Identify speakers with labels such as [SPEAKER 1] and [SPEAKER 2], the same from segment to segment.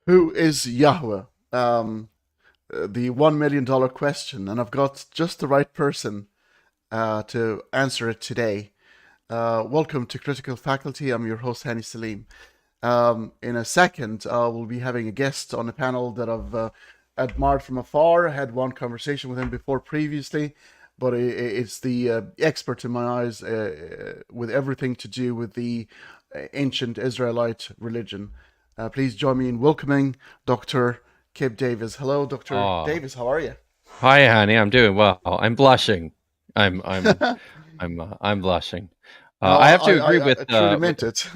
[SPEAKER 1] Who is Yahweh? The $1 million question, and I've got just the right person to answer it today. Welcome to Critical Faculty. I'm your host, Hani Salim. In a second, we'll be having a guest on a panel that I've admired from afar. I had one conversation with him before previously, but it's the expert in my eyes with everything to do with the ancient Israelite religion. Please join me in welcoming Dr. Kipp Davis. Hello, Dr.
[SPEAKER 2] Oh,
[SPEAKER 1] Davis. How are you?
[SPEAKER 2] hi, honey. I'm doing well. I'm blushing. I'm I'm I'm blushing.
[SPEAKER 1] No,
[SPEAKER 2] I have to agree
[SPEAKER 1] I truly
[SPEAKER 2] with.
[SPEAKER 1] meant it.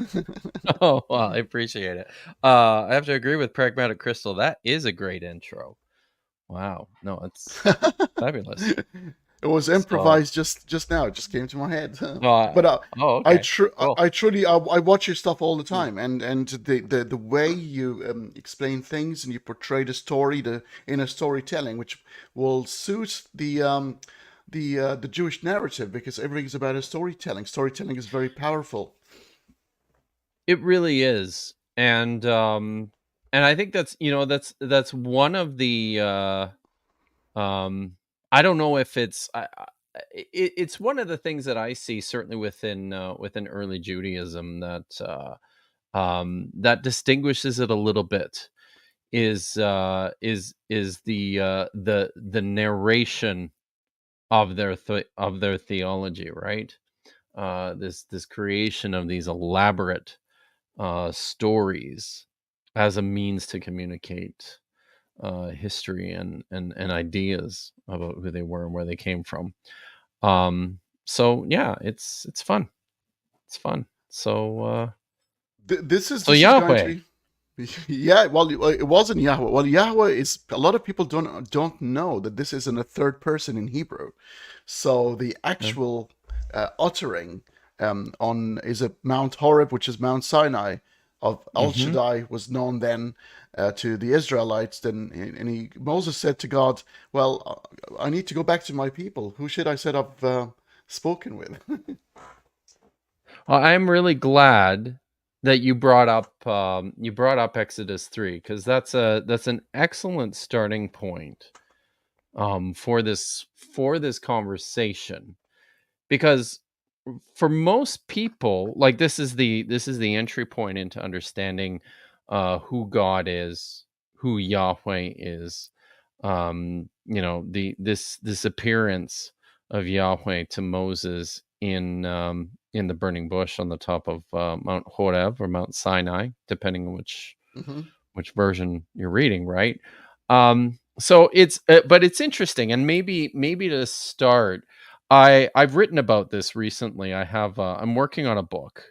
[SPEAKER 2] Oh, well, I appreciate it. I have to agree with Pragmatic Crystal. That is a great intro. Wow. No, it's fabulous.
[SPEAKER 1] It was
[SPEAKER 2] So,
[SPEAKER 1] improvised just now. It just came to my head.
[SPEAKER 2] uh,
[SPEAKER 1] But
[SPEAKER 2] okay, cool.
[SPEAKER 1] I truly I watch your stuff all the time, and the way you explain things and you portray the story, the inner storytelling, which will suit the Jewish narrative because everything's about a storytelling. Storytelling is very powerful.
[SPEAKER 2] It really is, and I think that's one of the I don't know if it's one of the things that I see certainly within early Judaism that distinguishes it a little bit is the narration of their theology, right? This creation of these elaborate stories as a means to communicate history and ideas about who they were and where they came from. So yeah, it's fun. It's fun. So
[SPEAKER 1] This is going to
[SPEAKER 2] Yahweh.
[SPEAKER 1] be. Yeah, well, it wasn't Yahweh. Well, Yahweh is a lot of people don't know that this is in a third person in Hebrew. So the
[SPEAKER 2] Yeah.
[SPEAKER 1] actual uttering on is it Mount Horeb, which is Mount Sinai of Al
[SPEAKER 2] Mm-hmm.
[SPEAKER 1] Shaddai, was known then to the Israelites. Then and Moses said to God, "Well, I need to go back to my people. Who should I set up spoken with?"
[SPEAKER 2] Well, I'm really glad that you brought up Exodus 3 because that's an excellent starting point for this conversation because for most people, like this is the entry point into understanding who God is, who Yahweh is. This appearance of Yahweh to Moses in the burning bush on the top of Mount Horeb or Mount Sinai, depending on
[SPEAKER 1] Hmm.
[SPEAKER 2] which version you're reading, right? So but it's interesting, and maybe to start, I've written about this recently. I'm working on a book,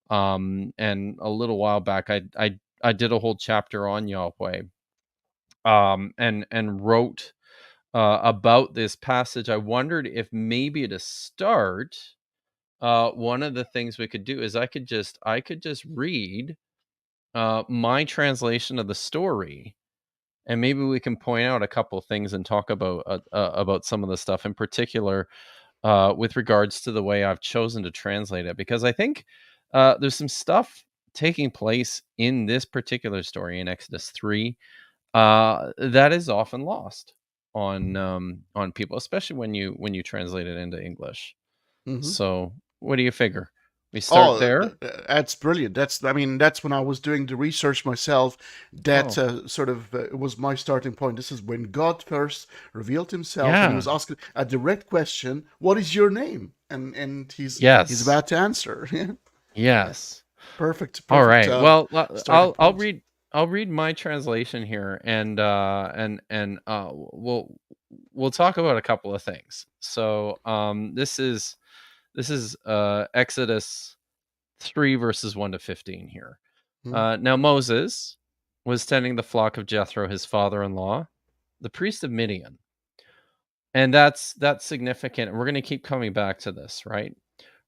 [SPEAKER 2] and a little while back, I did a whole chapter on Yahweh, and wrote about this passage. I wondered if maybe to start, one of the things we could do is I could just read my translation of the story, and maybe we can point out a couple things and talk about some of the stuff in particular with regards to the way I've chosen to translate it, because I think there's some stuff taking place in this particular story in Exodus 3 that is often lost on people, especially when you translate it into English.
[SPEAKER 1] Hmm.
[SPEAKER 2] So, what do you figure? We start
[SPEAKER 1] Oh,
[SPEAKER 2] there?
[SPEAKER 1] that's brilliant. I mean, that's when I was doing the research myself. That
[SPEAKER 2] Oh,
[SPEAKER 1] sort of was my starting point. This is when God first revealed Himself, and He
[SPEAKER 2] yeah.
[SPEAKER 1] was asking a direct question: "What is your name?" And he's
[SPEAKER 2] Yes.
[SPEAKER 1] about to answer. Yeah,
[SPEAKER 2] Yes. All
[SPEAKER 1] perfect
[SPEAKER 2] right. Well,
[SPEAKER 1] starting
[SPEAKER 2] I'll
[SPEAKER 1] point.
[SPEAKER 2] read my translation here, and we'll talk about a couple of things. So, this is Exodus 3 verses 1 to 15 here.
[SPEAKER 1] Hmm.
[SPEAKER 2] Now Moses was tending the flock of Jethro, his father-in-law, the priest of Midian. And that's significant. We're going to keep coming back to this, right?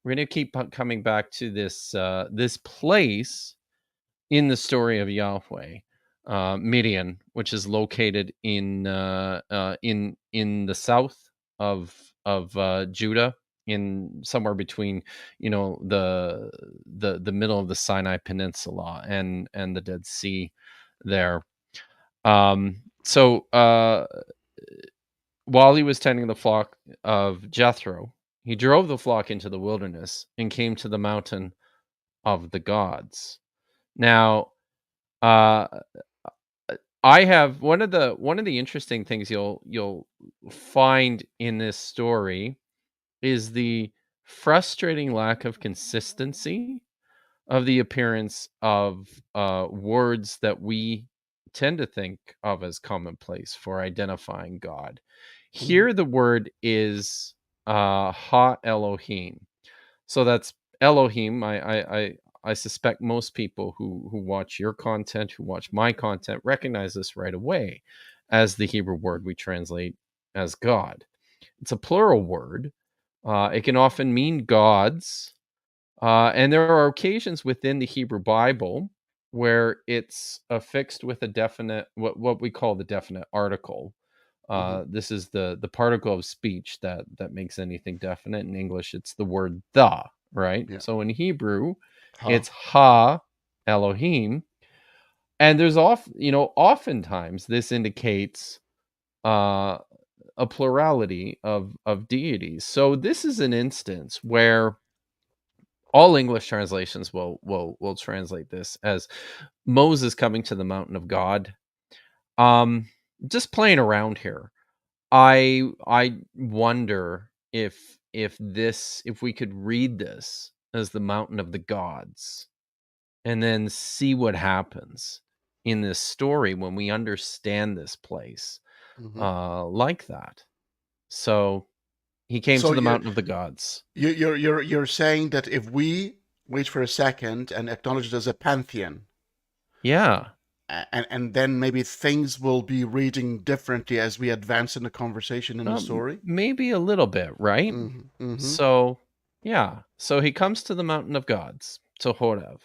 [SPEAKER 2] We're going to keep coming back to this place in the story of Yahweh, Midian, which is located in the south of Judah, in somewhere between the middle of the Sinai Peninsula and the Dead Sea there. So while he was tending the flock of Jethro, he drove the flock into the wilderness and came to the mountain of the gods. Now, uh, I have one of the interesting things you'll find in this story is the frustrating lack of consistency of the appearance of words that we tend to think of as commonplace for identifying God.
[SPEAKER 1] Mhm.
[SPEAKER 2] Here, the word is Ha Elohim. So that's Elohim. I suspect most people who watch your content, who watch my content, recognize this right away as the Hebrew word we translate as God. It's a plural word. It can often mean gods, and there are occasions within the Hebrew Bible where it's affixed with a definite, what we call the definite article.
[SPEAKER 1] Mhm.
[SPEAKER 2] This is the particle of speech that makes anything definite. In English, it's the word the, right?
[SPEAKER 1] Yeah.
[SPEAKER 2] So in Hebrew,
[SPEAKER 1] Ha.
[SPEAKER 2] it's Ha Elohim, and there's oftentimes this indicates uh, a plurality of deities. So this is an instance where all English translations will translate this as Moses coming to the mountain of God. Um, just playing around here. I wonder if we could read this as the mountain of the gods and then see what happens in this story when we understand this place
[SPEAKER 1] Mhm.
[SPEAKER 2] like that. So he came
[SPEAKER 1] So
[SPEAKER 2] to the mountain of the gods.
[SPEAKER 1] you're saying that if we wait for a second and acknowledge it as a pantheon,
[SPEAKER 2] Yeah.
[SPEAKER 1] and then maybe things will be reading differently as we advance in the conversation in the story.
[SPEAKER 2] Maybe a little bit, right?
[SPEAKER 1] Mm-hmm. Mm-hmm.
[SPEAKER 2] So, yeah. So he comes to the mountain of gods, to Horeb.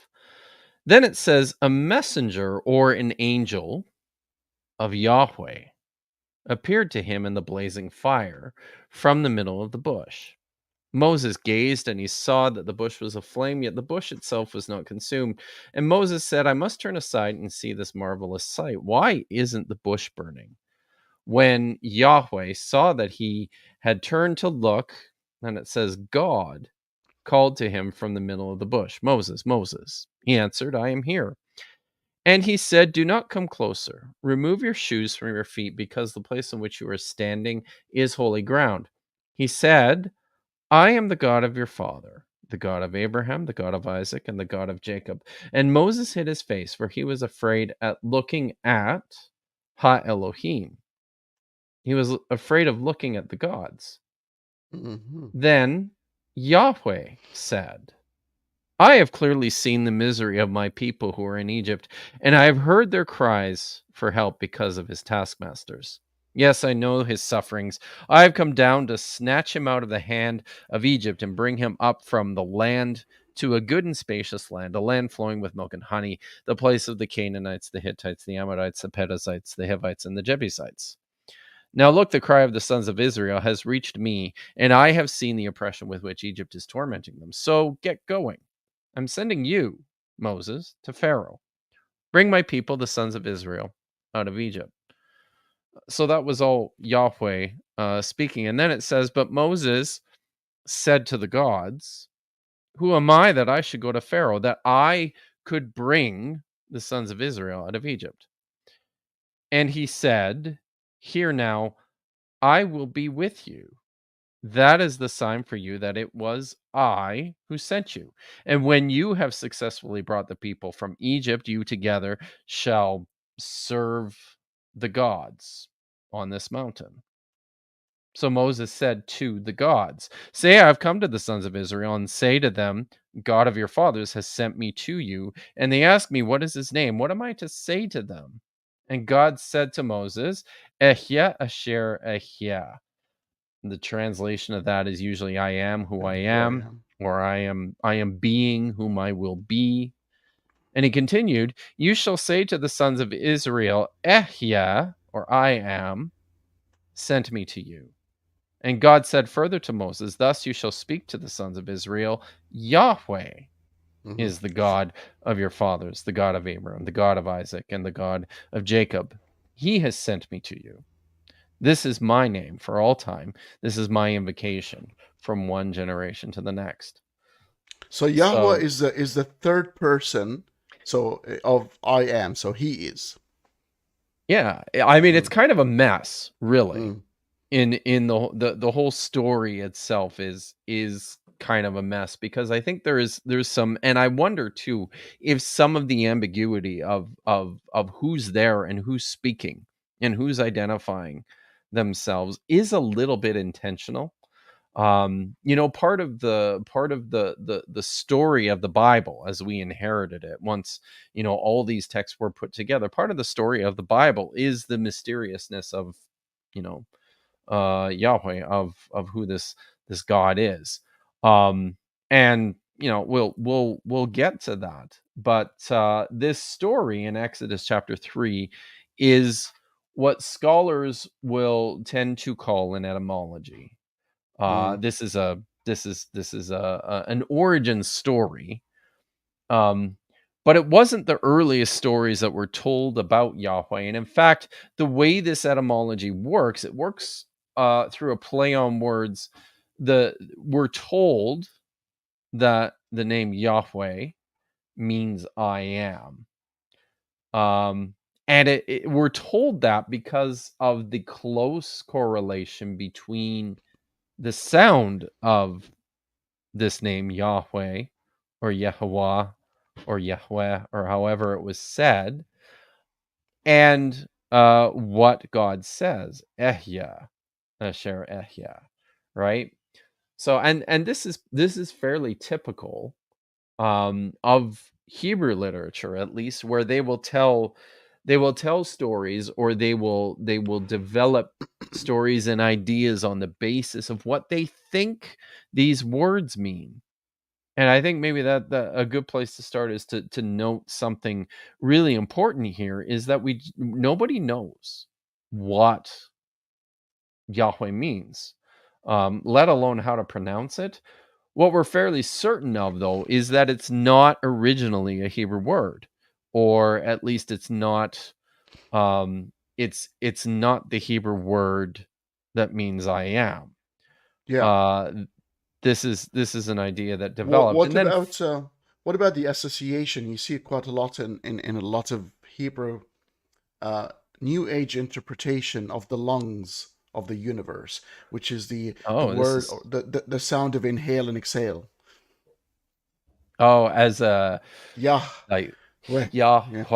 [SPEAKER 2] Then it says, a messenger or an angel of Yahweh appeared to him in the blazing fire from the middle of the bush. Moses gazed and he saw that the bush was aflame, yet the bush itself was not consumed. And Moses said, I must turn aside and see this marvelous sight. Why isn't the bush burning? When Yahweh saw that he had turned to look, and it says, God called to him from the middle of the bush, Moses, Moses. He answered, I am here. And he said, do not come closer. Remove your shoes from your feet, because the place on which you are standing is holy ground. He said, I am the God of your father, the God of Abraham, the God of Isaac, and the God of Jacob. And Moses hid his face, for he was afraid at looking at Ha Elohim. He was afraid of looking at the gods.
[SPEAKER 1] Mm-hmm.
[SPEAKER 2] Then Yahweh said, I have clearly seen the misery of my people who are in Egypt, and I have heard their cries for help because of his taskmasters. Yes, I know his sufferings. I have come down to snatch him out of the hand of Egypt and bring him up from the land to a good and spacious land, a land flowing with milk and honey, the place of the Canaanites, the Hittites, the Amorites, the Perizzites, the Hivites, and the Jebusites. Now look, the cry of the sons of Israel has reached me, and I have seen the oppression with which Egypt is tormenting them. So get going. I'm sending you, Moses, to Pharaoh. Bring my people, the sons of Israel, out of Egypt. So that was all Yahweh speaking. And then it says, but Moses said to the gods, who am I that I should go to Pharaoh, that I could bring the sons of Israel out of Egypt? And he said, hear now, I will be with you. That is the sign for you that it was I who sent you. And when you have successfully brought the people from Egypt, you together shall serve the gods on this mountain. So Moses said to the gods, say, I have come to the sons of Israel and say to them, God of your fathers has sent me to you. And they ask me, what is his name? What am I to say to them? And God said to Moses, Ehya Asher Ehya. The translation of that is usually I am who I
[SPEAKER 1] Who I
[SPEAKER 2] am,
[SPEAKER 1] am.
[SPEAKER 2] or I am being whom I will be. And he continued, you shall say to the sons of Israel, Ehya, or I am, sent me to you. And God said further to Moses, thus you shall speak to the sons of Israel, Yahweh
[SPEAKER 1] Mm-hmm.
[SPEAKER 2] is the God of your fathers, the God of Abraham, the God of Isaac, and the God of Jacob. He has sent me to you. This is my name for all time. This is my invocation from one generation to the next.
[SPEAKER 1] So Yahweh
[SPEAKER 2] So,
[SPEAKER 1] is the third person. So of I am. So He is.
[SPEAKER 2] yeah, I mean, it's
[SPEAKER 1] Mm,
[SPEAKER 2] kind of a mess, really.
[SPEAKER 1] mm,
[SPEAKER 2] In the whole story itself is kind of a mess, because I think there's some, and I wonder too if some of the ambiguity of who's there and who's speaking and who's identifying themselves is a little bit intentional. Part of the story of the Bible as we inherited it once, all these texts were put together. Part of the story of the Bible is the mysteriousness of, you know Yahweh, of who this God is. Um, and we'll get to that. But this story in Exodus chapter 3 is what scholars will tend to call an etymology.
[SPEAKER 1] mm.
[SPEAKER 2] This is an origin story, um, but it wasn't the earliest stories that were told about Yahweh. And in fact, the way this etymology works, it works through a play on words. We're told that the name Yahweh means I am. Um, and we're told that because of the close correlation between the sound of this name Yahweh or Yehovah or Yahweh or however it was said, and what God says, Ehya, Asher Ehya, right? So and this is fairly typical of Hebrew literature, at least, where they will tell stories, or they will develop stories and ideas on the basis of what they think these words mean. And I think maybe that a good place to start is to note something really important here, is that nobody knows what Yahweh means, let alone how to pronounce it. What we're fairly certain of, though, is that it's not originally a Hebrew word, or at least it's not the Hebrew word that means I am.
[SPEAKER 1] Yeah.
[SPEAKER 2] Uh, this is an idea that
[SPEAKER 1] What
[SPEAKER 2] developed,
[SPEAKER 1] what
[SPEAKER 2] and then
[SPEAKER 1] about uh, what about the association? You see it quite a lot in a lot of Hebrew uh, New Age interpretation of the lungs of the universe, which is the
[SPEAKER 2] oh, this
[SPEAKER 1] word
[SPEAKER 2] is
[SPEAKER 1] or the sound of inhale and exhale.
[SPEAKER 2] as a
[SPEAKER 1] Yah,
[SPEAKER 2] like
[SPEAKER 1] weh.
[SPEAKER 2] yeah,
[SPEAKER 1] Yeah.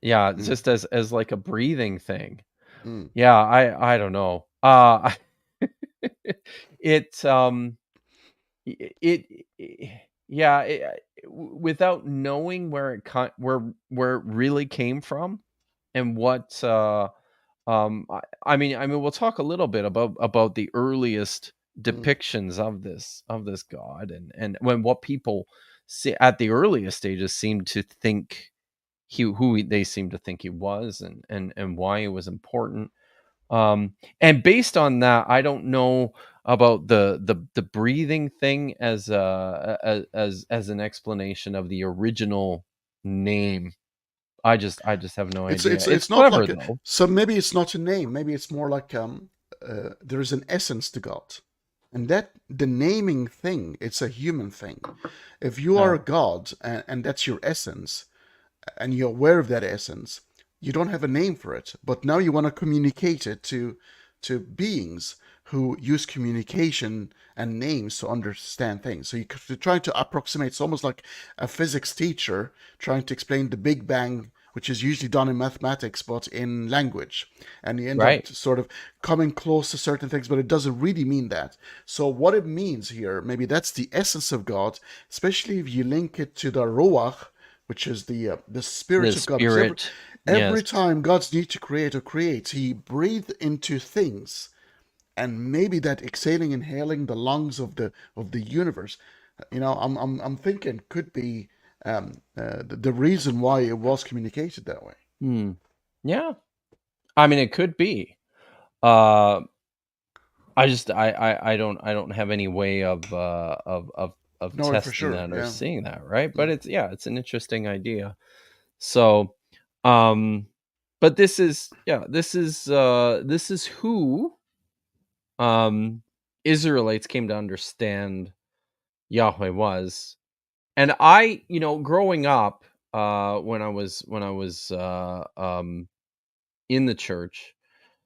[SPEAKER 2] yeah,
[SPEAKER 1] Mm,
[SPEAKER 2] just as like a breathing thing.
[SPEAKER 1] mm.
[SPEAKER 2] Yeah, I don't know. It it yeah, without knowing where it really came from, and what I mean we'll talk a little bit about the earliest
[SPEAKER 1] Mm.
[SPEAKER 2] depictions of this god, and when what people see at the earliest stages seem to think they seem to think he was, and why he was important. And based on that, I don't know about the breathing thing as an explanation of the original name. I just have no
[SPEAKER 1] It's
[SPEAKER 2] idea.
[SPEAKER 1] it's
[SPEAKER 2] It's
[SPEAKER 1] it's not
[SPEAKER 2] clever
[SPEAKER 1] like
[SPEAKER 2] though.
[SPEAKER 1] so maybe it's not a name. Maybe it's more like there is an essence to God, and that the naming thing, it's a human thing. If you are a
[SPEAKER 2] Oh,
[SPEAKER 1] God and that's your essence, and you're aware of that essence, you don't have a name for it, but now you want to communicate it to beings who use communication and names to understand things. So you're trying to approximate. It's almost like a physics teacher trying to explain the Big Bang, which is usually done in mathematics, but in language. And you end
[SPEAKER 2] right.
[SPEAKER 1] up sort of coming close to certain things, but it doesn't really mean that. So what it means here, maybe that's the essence of God, especially if you link it to the Ruach, which is the spirit
[SPEAKER 2] The
[SPEAKER 1] of God. Because every
[SPEAKER 2] spirit,
[SPEAKER 1] every
[SPEAKER 2] yes,
[SPEAKER 1] time God's need to create or creates, He breathed into things, and maybe that exhaling, inhaling the lungs of the universe. I'm thinking could be the reason why it was communicated that way.
[SPEAKER 2] hmm, yeah. I mean, it could be. Uh, I don't have any way of
[SPEAKER 1] No, for
[SPEAKER 2] testing
[SPEAKER 1] sure.
[SPEAKER 2] that or
[SPEAKER 1] Yeah.
[SPEAKER 2] seeing that, right? But
[SPEAKER 1] Mm.
[SPEAKER 2] it's an interesting idea. So, but this is who Israelites came to understand Yahweh was. And I, growing up, when I was in the church,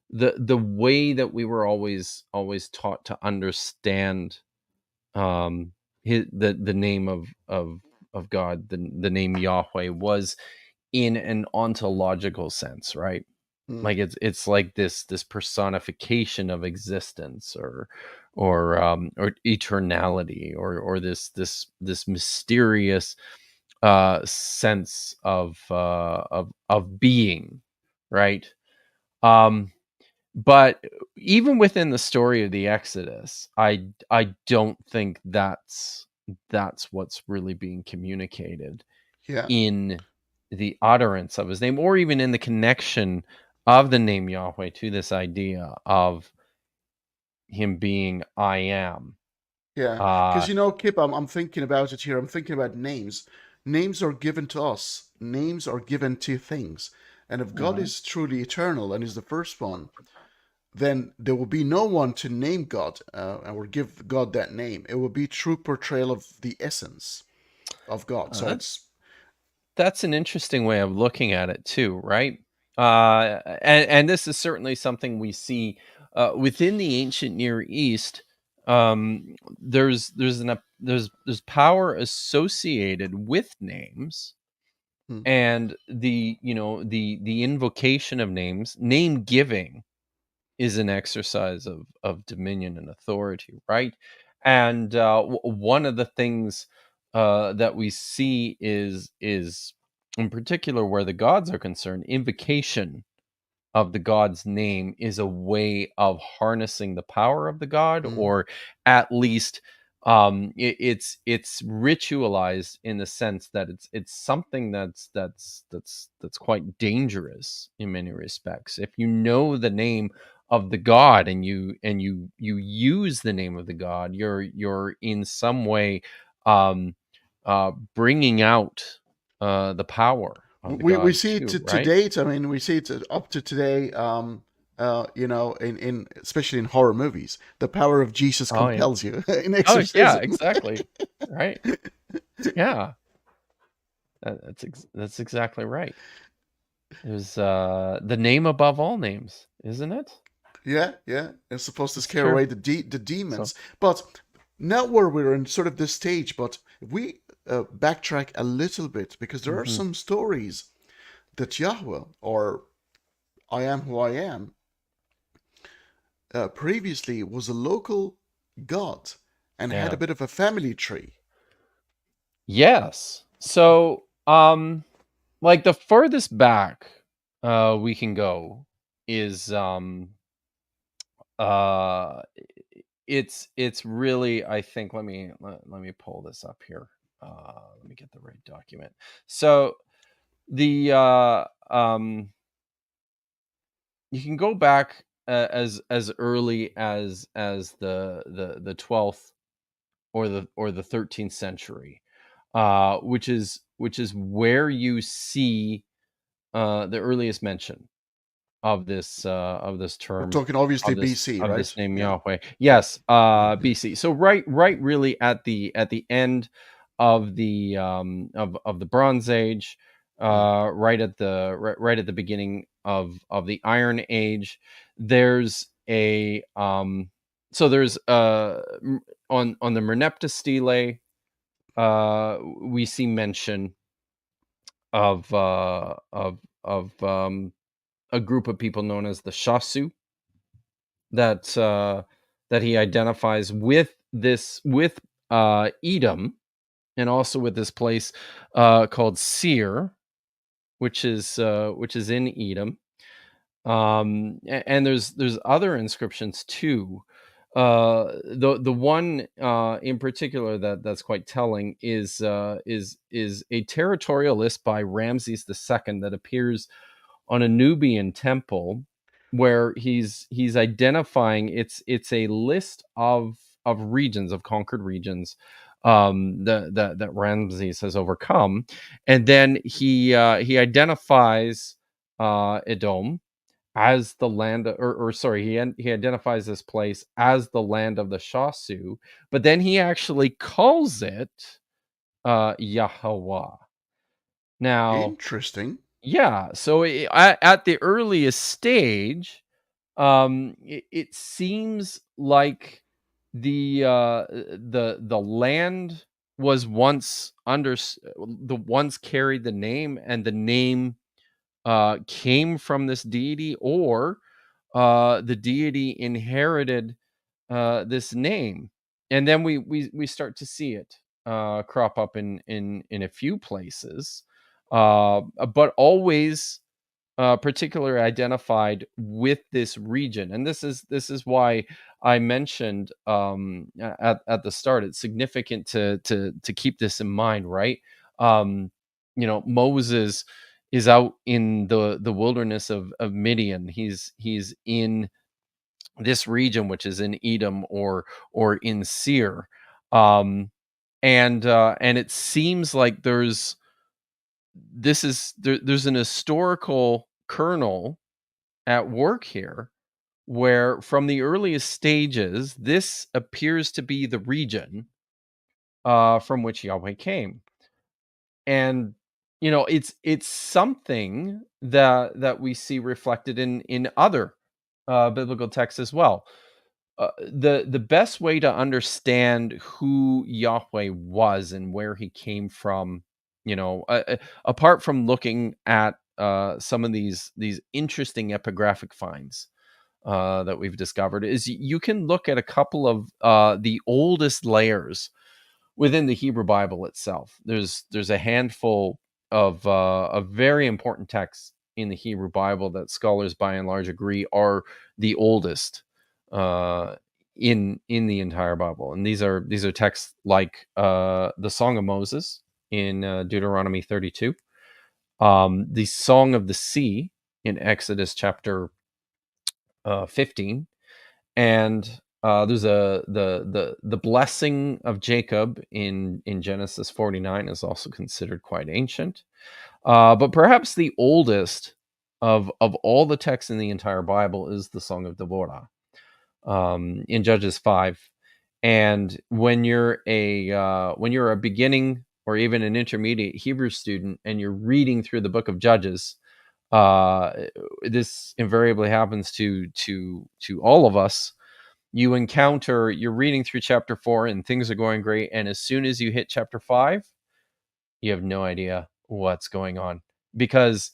[SPEAKER 2] the way that we were always taught to understand the name of God, the name Yahweh, was in an ontological sense, right?
[SPEAKER 1] Mm.
[SPEAKER 2] Like it's like this personification of existence, or eternality, or this mysterious sense of being, right? Um, but even within the story of the Exodus, I don't think that's what's really being communicated
[SPEAKER 1] Yeah.
[SPEAKER 2] in the utterance of his name, or even in the connection of the name Yahweh to this idea of him being I am.
[SPEAKER 1] Yeah.
[SPEAKER 2] Uh
[SPEAKER 1] Because Kip, I'm thinking about it here. I'm thinking about names. Names are given to us. Names are given to things. And if God
[SPEAKER 2] Mhm.
[SPEAKER 1] is truly eternal and is the first one, then there will be no one to name God or give God that name. It will be true portrayal of the essence of God. So
[SPEAKER 2] uh,
[SPEAKER 1] it's
[SPEAKER 2] that's an interesting way of looking at it too, right? And this is certainly something we see within the ancient Near East. There's power associated with names,
[SPEAKER 1] hmm,
[SPEAKER 2] and the invocation of names, name giving, is an exercise of dominion and authority, right? And one of the things that we see is in particular, where the gods are concerned, invocation of the god's name is a way of harnessing the power of the god,
[SPEAKER 1] hmm.
[SPEAKER 2] or at least it's ritualized in the sense that it's something that's quite dangerous in many respects. If you know the name of the god, and you use the name of the god, you're in some way um bringing out the power of the
[SPEAKER 1] We
[SPEAKER 2] god
[SPEAKER 1] see it
[SPEAKER 2] too,
[SPEAKER 1] to
[SPEAKER 2] right?
[SPEAKER 1] date. I mean, we see it up to today. In especially in horror movies, the power of Jesus
[SPEAKER 2] Oh, yeah.
[SPEAKER 1] compels you in
[SPEAKER 2] Oh, yeah,
[SPEAKER 1] exorcism.
[SPEAKER 2] exactly. Right. Yeah. That's exactly right. It was, the name above all names, isn't it?
[SPEAKER 1] Yeah, yeah. It's supposed to
[SPEAKER 2] It's
[SPEAKER 1] scare
[SPEAKER 2] true.
[SPEAKER 1] away the
[SPEAKER 2] So
[SPEAKER 1] demons. But now where we're in sort of this stage, but if we backtrack a little bit, because there are
[SPEAKER 2] mhm.
[SPEAKER 1] some stories that Yahweh, or I am who I am, previously was a local god and had a
[SPEAKER 2] Yeah.
[SPEAKER 1] bit of a family tree.
[SPEAKER 2] Yes. So, like, the furthest back, we can go is, uh, it's really, I think, let me pull this up here. Let me get the right document. So, the, you can go back as early as the 12th or the 13th century, which is where you see the earliest mention of this
[SPEAKER 1] We're
[SPEAKER 2] term,
[SPEAKER 1] talking obviously BC,
[SPEAKER 2] of
[SPEAKER 1] right?
[SPEAKER 2] this name
[SPEAKER 1] Yeah.
[SPEAKER 2] Yahweh. Yes, BC. So right really at the end of the Bronze Age,
[SPEAKER 1] Mm.
[SPEAKER 2] right at the beginning of the Iron Age. There's a so there's on the Merneptah stele, we see mention of a group of people known as the Shasu, that that he identifies with Edom, and also with this place called Seir, which is in Edom. And there's other inscriptions too. The one in particular that's quite telling is a territorial list by Ramses II that appears on a Nubian temple, where he's identifying, it's a list of regions, of conquered regions, that Ramses has overcome, and then he identifies Edom as the land, or sorry, he identifies this place as the land of the Shasu, but then he actually calls it Yahweh. Now,
[SPEAKER 1] Interesting.
[SPEAKER 2] yeah, so at the earliest stage, it seems like the land was once the once carried the name, and the name came from this deity, or the deity inherited this name, and then we start to see it crop up in a few places, but always particularly identified with this region. And this is why I mentioned at the start, it's significant to keep this in mind, right? um Moses is out in the wilderness of Midian. He's in this region, which is in Edom, or in Seir. Um and uh and it seems like there's an historical kernel at work here, where from the earliest stages this appears to be the region from which Yahweh came. And it's something that we see reflected in other biblical texts as well. The best way to understand who Yahweh was and where he came from, apart from looking at some of these interesting epigraphic finds that we've discovered, is you can look at a couple of the oldest layers within the Hebrew Bible itself. There's a handful of very important texts in the Hebrew Bible that scholars by and large agree are the oldest uh, in the entire Bible, and these are texts like the Song of Moses in Deuteronomy 32, the Song of the Sea in Exodus chapter 15, and there's the blessing of Jacob in Genesis 49 is also considered quite ancient. But perhaps the oldest of all the texts in the entire Bible is the Song of Deborah in Judges 5. And when you're a beginning or even an intermediate Hebrew student and you're reading through the book of Judges, uh, this invariably happens to all of us. You're reading through chapter 4 and things are going great, and as soon as you hit chapter 5, you have no idea what's going on, because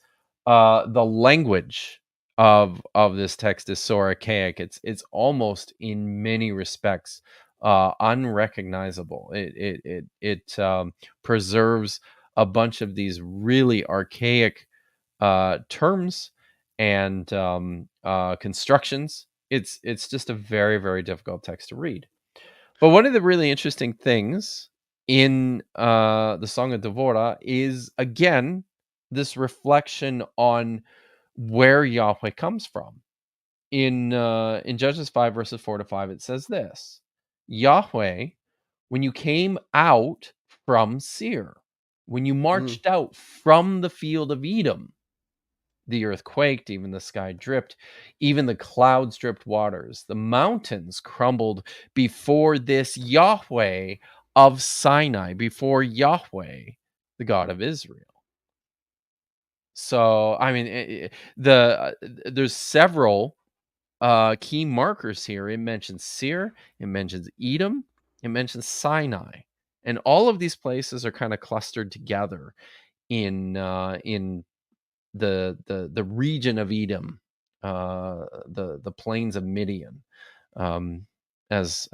[SPEAKER 2] the language of this text is so archaic. It's almost in many respects unrecognizable. It preserves a bunch of these really archaic terms and constructions. It's just a very, very difficult text to read. But one of the really interesting things in the Song of Devorah is, again, this reflection on where Yahweh comes from. In Judges 5 verses 4 to 5, it says this: Yahweh, when you came out from Seir, when you
[SPEAKER 1] Mm.
[SPEAKER 2] marched out from the field of Edom, the earth quaked, even the sky dripped, even the clouds dripped waters. The mountains crumbled before this Yahweh of Sinai, before Yahweh, the God of Israel. So, I mean, there's several key markers here. It mentions Seir, it mentions Edom, it mentions Sinai, and all of these places are kind of clustered together in the region of Edom, the plains of Midian, um, as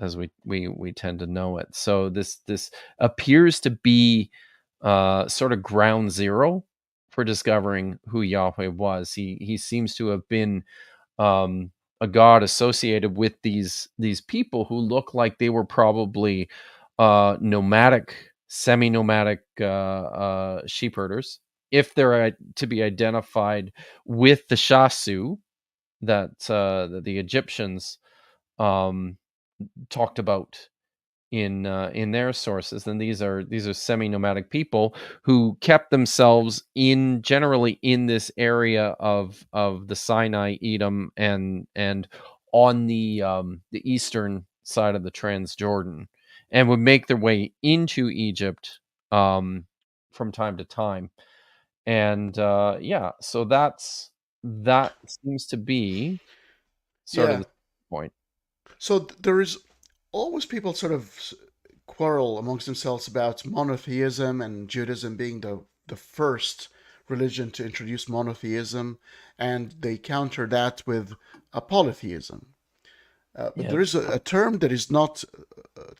[SPEAKER 2] we tend to know it. So this appears to be sort of ground zero for discovering who Yahweh was. He seems to have been um, a god associated with these people who look like they were probably nomadic, semi-nomadic sheep herders, if they're to be identified with the Shasu that the Egyptians um, talked about in their sources. And these are semi-nomadic people who kept themselves generally in this area of the Sinai, Edom, and on the eastern side of the Transjordan, and would make their way into Egypt from time to time. And yeah, so that seems to be sort of
[SPEAKER 1] Yeah.
[SPEAKER 2] the point.
[SPEAKER 1] So there is always people sort of quarrel amongst themselves about monotheism and Judaism being the first religion to introduce monotheism, and they counter that with a polytheism. But
[SPEAKER 2] Yeah.
[SPEAKER 1] there is a term that is not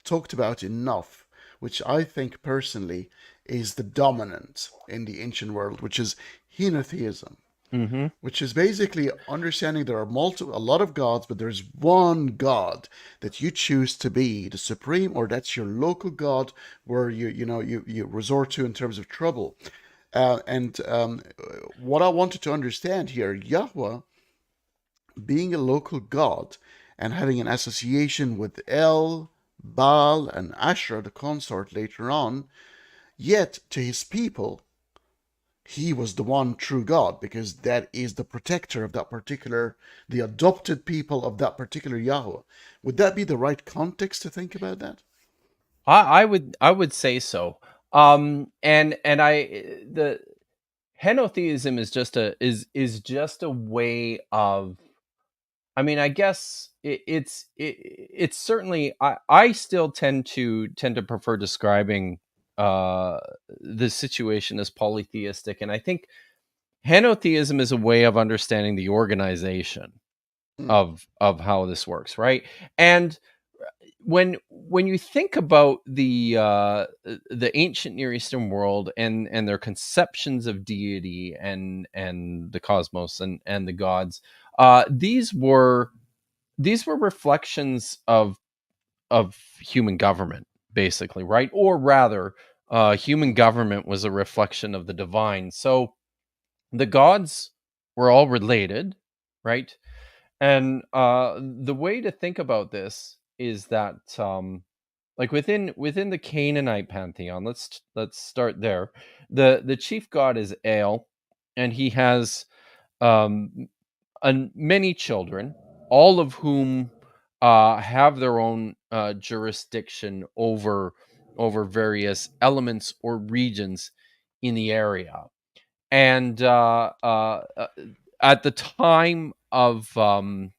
[SPEAKER 1] talked about enough, which I think personally is the dominant in the ancient world, which is henotheism,
[SPEAKER 2] Mm-hmm.
[SPEAKER 1] which is basically understanding there are a lot of gods, but there's one God that you choose to be the supreme, or that's your local God where you resort to in terms of trouble. And what I wanted to understand here, Yahweh being a local god and having an association with El, Baal, and Asherah, the consort later on, yet to his people, he was the one true God because that is the protector of that particular, the adopted people of that particular Yahweh. Would that be the right context to think about that?
[SPEAKER 2] I would say so. And the Henotheism is just a way of, I mean, I guess it's certainly, I still tend to prefer describing uh the situation as polytheistic, and I think Henotheism is a way of understanding the organization
[SPEAKER 1] Mm,
[SPEAKER 2] of how this works, right? And when you think about the ancient Near Eastern world and their conceptions of deity and the cosmos and the gods, these were reflections of human government, basically, right? Or rather, human government was a reflection of the divine. So the gods were all related, right? And the way to think about this is that, like within the Canaanite pantheon, let's start there. The chief god is El, and he has um, many children, all of whom have their own jurisdiction over various elements or regions in the area. And at the time of the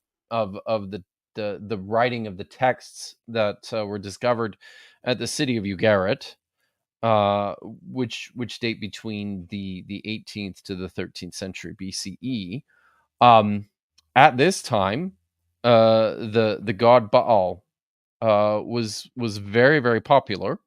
[SPEAKER 2] writing of the texts that were discovered at the city of Ugarit, which date between the 18th to the 13th century BCE. Um, at this time, the god Baal was very, very popular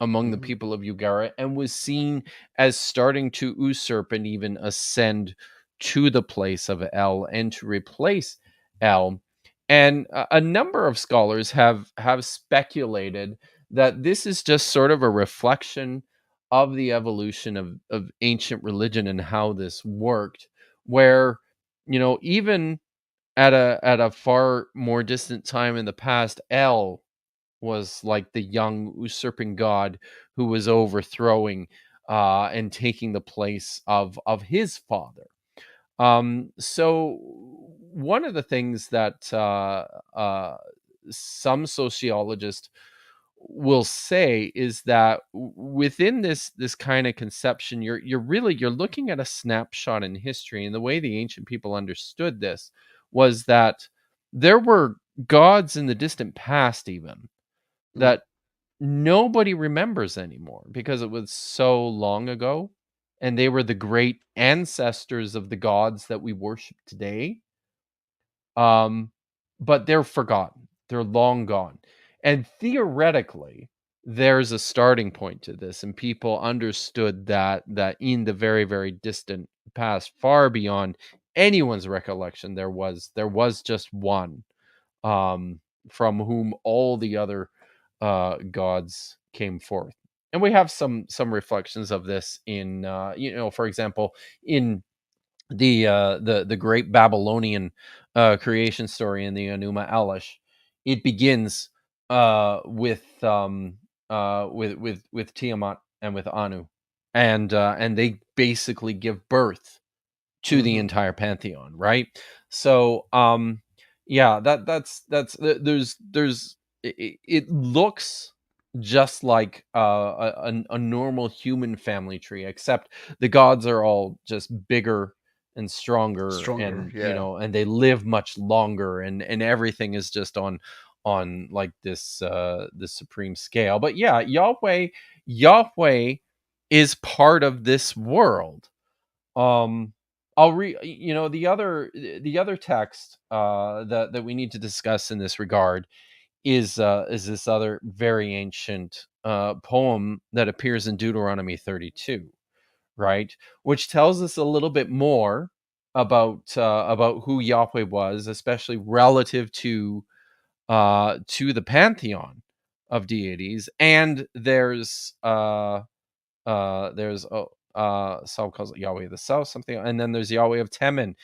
[SPEAKER 2] among the
[SPEAKER 1] mhm,
[SPEAKER 2] people of Ugara, and was seen as starting to usurp and even ascend to the place of El and to replace El. And a number of scholars have speculated that this is just sort of a reflection of the evolution of ancient religion and how this worked, where, even at a far more distant time in the past, El was like the young usurping god who was overthrowing and taking the place of his father. So one of the things that some sociologists will say is that within this kind of conception, you're looking at a snapshot in history, and the way the ancient people understood this was that there were gods in the distant past even
[SPEAKER 1] mm,
[SPEAKER 2] that nobody remembers anymore because it was so long ago, and they were the great ancestors of the gods that we worship today. um but they're forgotten, they're long gone. And theoretically, there's a starting point to this, and people understood that in the very, very distant past, far beyond anyone's recollection, there was just one, um, from whom all the other gods came forth. And we have some reflections of this in, for example, in the great Babylonian creation story in the Enuma Elish. It begins with Tiamat and with Anu, and they basically give birth to the
[SPEAKER 1] Hmm.
[SPEAKER 2] entire pantheon, right? So yeah, that's there's it looks just like a normal human family tree, except the gods are all just bigger and stronger,
[SPEAKER 1] Stronger,
[SPEAKER 2] and
[SPEAKER 1] yeah.
[SPEAKER 2] and they live much longer, and everything is just on like this supreme scale. But yeah, Yahweh is part of this world. um I'll read, the other text that we need to discuss in this regard is this other very ancient poem that appears in Deuteronomy 32, right? Which tells us a little bit more about who Yahweh was, especially relative to the pantheon of deities. And there's Saul calls it Yahweh of the South, something, and then there's Yahweh of Teman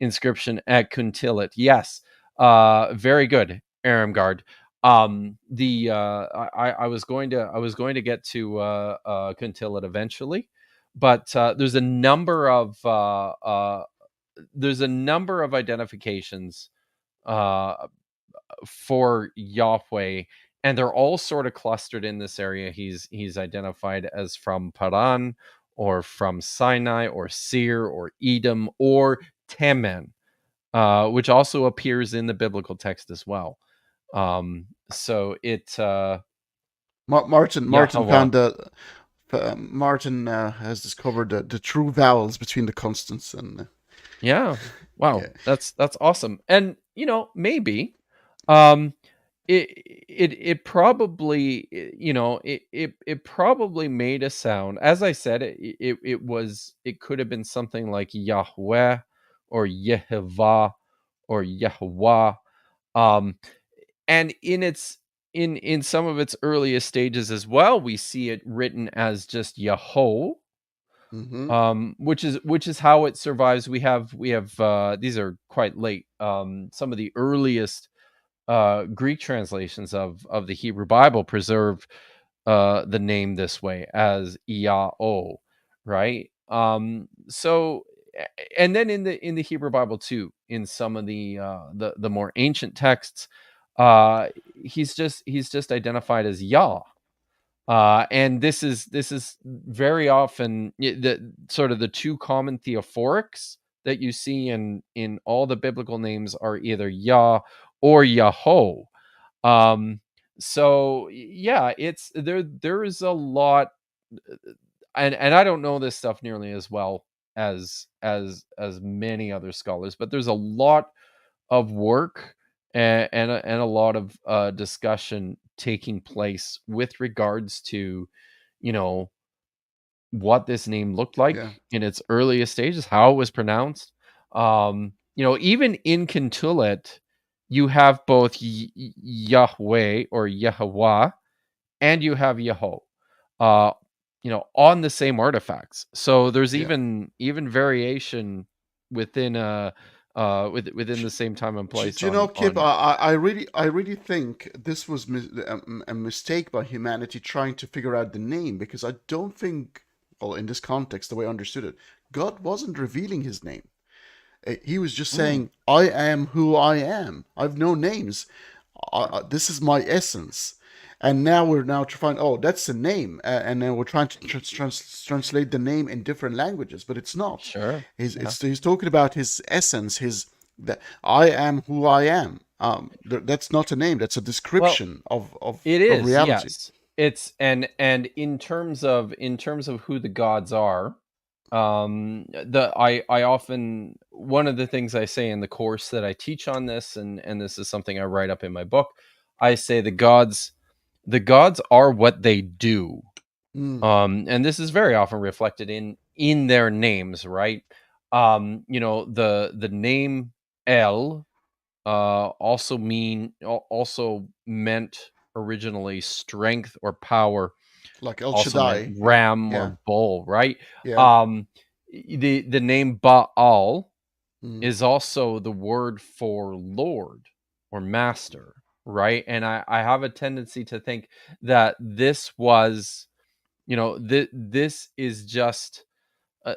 [SPEAKER 2] inscription at Kuntillet. Yes, very good, Aramgard. The I was going to get to Kuntillet eventually, but there's a number of identifications uh for Yahweh, and they're all sort of clustered in this area. He's identified as from Paran, or from Sinai, or Seir, or Edom, or Teman, which also appears in the biblical text as well. So it
[SPEAKER 1] Martin
[SPEAKER 2] Yahweh.
[SPEAKER 1] found the Martin has discovered the true vowels between the consonants, and
[SPEAKER 2] Yeah. Wow.
[SPEAKER 1] yeah,
[SPEAKER 2] That's awesome. And maybe um it probably it probably made a sound. As I said, it could have been something like Yahweh, or Yehovah, or Yahweh. Um and in some of its earliest stages as well, we see it written as just Yahweh,
[SPEAKER 1] hmm,
[SPEAKER 2] which is how it survives. We have these are quite late. Some of the earliest Greek translations of the Hebrew Bible preserve the name this way, as Yahweh, right? So, and then in the Hebrew Bible too, in some of the more ancient texts, he's just identified as Yah. And this is very often the sort of the two common theophorics that you see in all the biblical names are either Yah or Yahweh. Um, so yeah, it's there is a lot, and I don't know this stuff nearly as well as many other scholars, but there's a lot of work, and a lot of discussion taking place with regards to you know what this name looked like
[SPEAKER 1] yeah,
[SPEAKER 2] in its earliest stages, how it was pronounced. Even in Kuntillet, you have both Yahweh, or Yahweh, and you have Yahweh, uh, on the same artifacts. So there's
[SPEAKER 1] yeah.
[SPEAKER 2] even variation within within the same time and place
[SPEAKER 1] Do you know, Kip?
[SPEAKER 2] on.
[SPEAKER 1] I really think this was a mistake by humanity trying to figure out the name, because I don't think, well, in this context, the way I understood it, God wasn't revealing his name. He was just
[SPEAKER 2] Mm,
[SPEAKER 1] saying, "I am who I am. I've no names. This is my essence." And now we're now to find, oh, that's the name, and then we're trying to translate the name in different languages, but it's not.
[SPEAKER 2] sure. Yeah.
[SPEAKER 1] He's talking about his essence, that I am who I am. That's not a name. That's a
[SPEAKER 2] Well,
[SPEAKER 1] description of
[SPEAKER 2] it
[SPEAKER 1] of
[SPEAKER 2] is,
[SPEAKER 1] reality.
[SPEAKER 2] yes. It's and in terms of who the gods are, the I often one of the things I say in the course that I teach on this, and this is something I write up in my book. I say the gods are what they do.
[SPEAKER 1] Mm,
[SPEAKER 2] And this is very often reflected in their names, right? The name El also meant originally strength or power,
[SPEAKER 1] like El
[SPEAKER 2] also meant
[SPEAKER 1] Shaddai. Yeah,
[SPEAKER 2] ram
[SPEAKER 1] yeah,
[SPEAKER 2] or bull, right?
[SPEAKER 1] yeah.
[SPEAKER 2] The name Baal
[SPEAKER 1] Mm,
[SPEAKER 2] is also the word for Lord or master, right? And I have a tendency to think that this was, this is just a,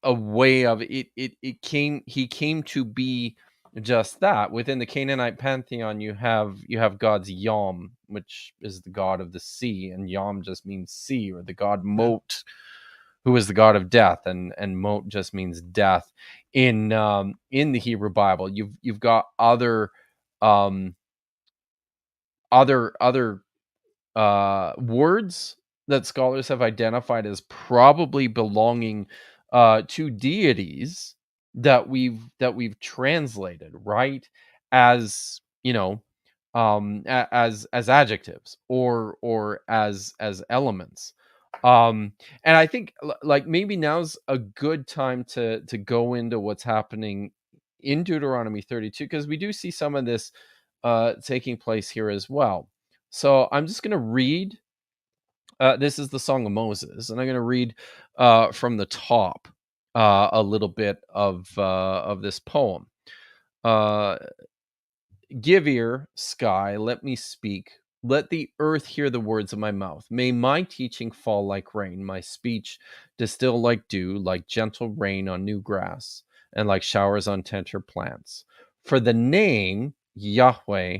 [SPEAKER 2] a way of it. He came to be just that. Within the Canaanite pantheon, you have gods Yom, which is the god of the sea, and Yom just means sea, or the god Mot, who is the god of death, and Mot just means death. In the Hebrew Bible, you've got um other words that scholars have identified as probably belonging to deities that we've translated, right, as as adjectives, or as elements. And I think like maybe now's a good time to go into what's happening in Deuteronomy 32, because we do see some of this taking place here as well. So I'm just going to read. This is the Song of Moses, and I'm going to read from the top a little bit of this poem. Uh, Give ear, sky, let me speak. Let the earth hear the words of my mouth. May my teaching fall like rain, my speech distill like dew, like gentle rain on new grass, and like showers on tender plants. For the name Yahweh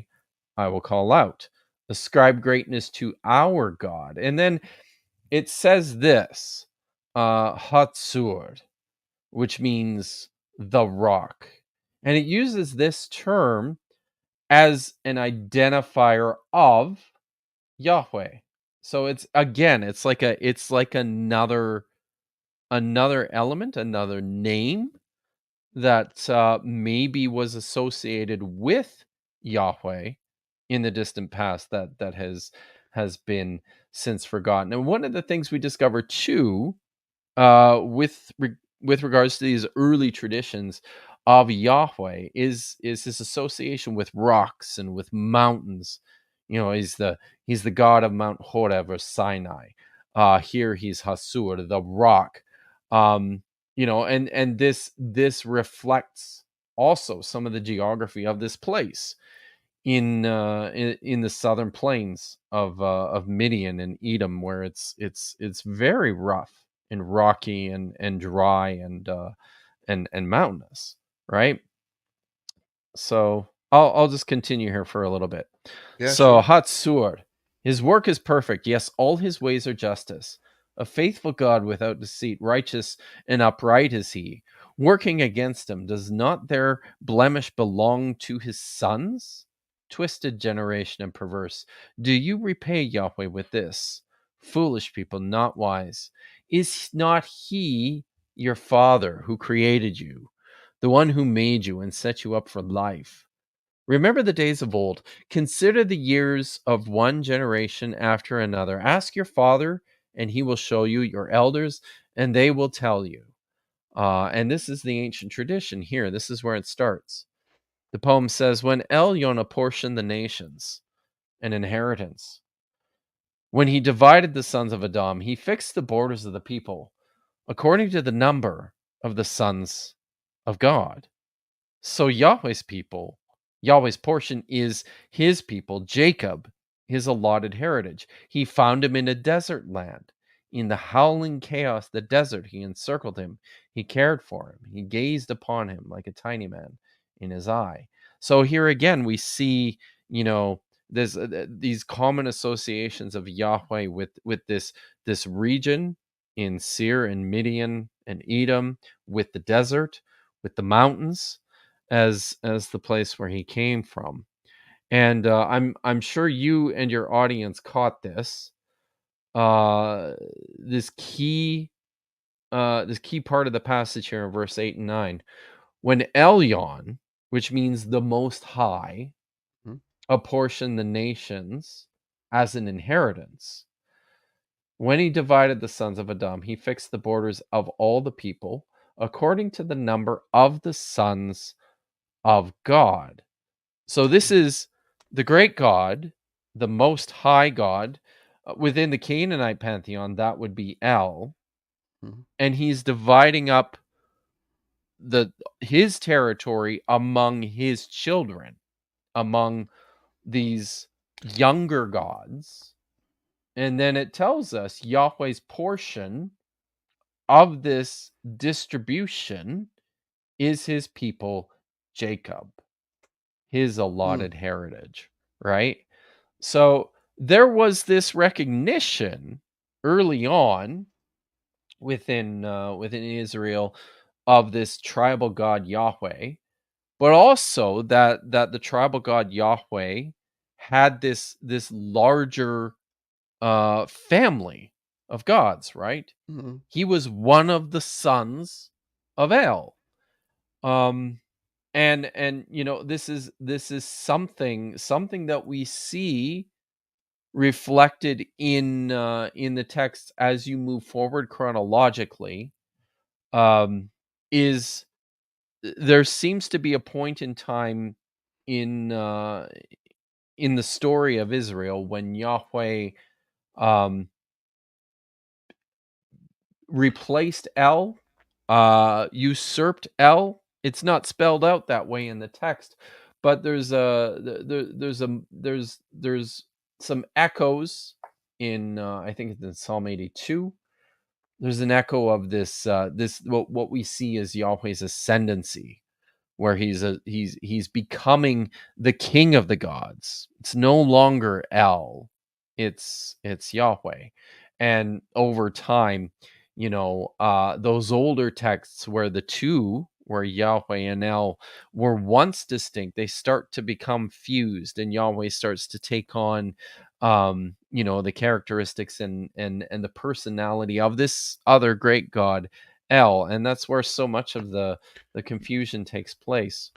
[SPEAKER 2] I will call out. Ascribe greatness to our God. And then it says this, Hatsur, which means the rock. And it uses this term as an identifier of Yahweh. So it's like another element, another name that maybe was associated with Yahweh in the distant past, that has been since forgotten. And one of the things we discover too, with regards to these early traditions of Yahweh, is his association with rocks and with mountains. He's the god of Mount Horeb or Sinai. Here he's Hasur, the rock. And this reflects also some of the geography of this place in the southern plains of Midian and Edom, where it's very rough and rocky and dry and mountainous, right? So I'll just continue here for a little bit.
[SPEAKER 1] Yeah,
[SPEAKER 2] So
[SPEAKER 1] sure.
[SPEAKER 2] Hatsur, his work is perfect. Yes, all his ways are justice. A faithful God without deceit, righteous and upright is he. Working against him, does not their blemish belong to his sons? Twisted generation and perverse, do you repay Yahweh with this? Foolish people, not wise. Is not he your father who created you, the one who made you and set you up for life? Remember the days of old. Consider the years of one generation after another. Ask your father, and he will show you, your elders, and they will tell you. And this is the ancient tradition here. This is where it starts. The poem says, when Elyon apportioned the nations an inheritance, when he divided the sons of Adam, he fixed the borders of the people according to the number of the sons of God. So Yahweh's portion is his people, Jacob, his allotted heritage. He found him in a desert land. In the howling chaos, the desert, he encircled him. He cared for him. He gazed upon him like a tiny man in his eye. So here again, we see, this these common associations of Yahweh with this region in Seir and Midian and Edom, with the desert, with the mountains, as the place where he came from. And I'm sure you and your audience caught uh, this key this key part of the passage here in verse 8 and 9. When Elyon, which means the Most High,
[SPEAKER 1] Mhm.
[SPEAKER 2] apportioned the nations as an inheritance, when he divided the sons of Adam, he fixed the borders of all the people according to the number of the sons of God. So this is the great God, the Most High God. Within the Canaanite pantheon, that would be El,
[SPEAKER 1] Mhm.
[SPEAKER 2] and he's dividing up his territory among his children, among these younger gods, and then it tells us Yahweh's portion of this distribution is his people Jacob, his allotted heritage, right? So there was this recognition early on within Israel of this tribal god Yahweh, but also that the tribal god Yahweh had this larger family of gods, right?
[SPEAKER 1] Mm-hmm.
[SPEAKER 2] He was one of the sons of El. Um, and this is something that we see reflected in the text as you move forward chronologically. um is There seems to be a point in time in in the story of Israel when Yahweh um replaced El, usurped El. It's not spelled out that way in the text, but there's some echoes in I think it's in Psalm 82. There's an echo of this what we see as Yahweh's ascendancy, where he's becoming the king of the gods. It's no longer El, it's Yahweh. And over time, those older texts where the two, where Yahweh and El were once distinct, they start to become fused, and Yahweh starts to take on the characteristics and the personality of this other great god El. And that's where so much of the confusion takes place.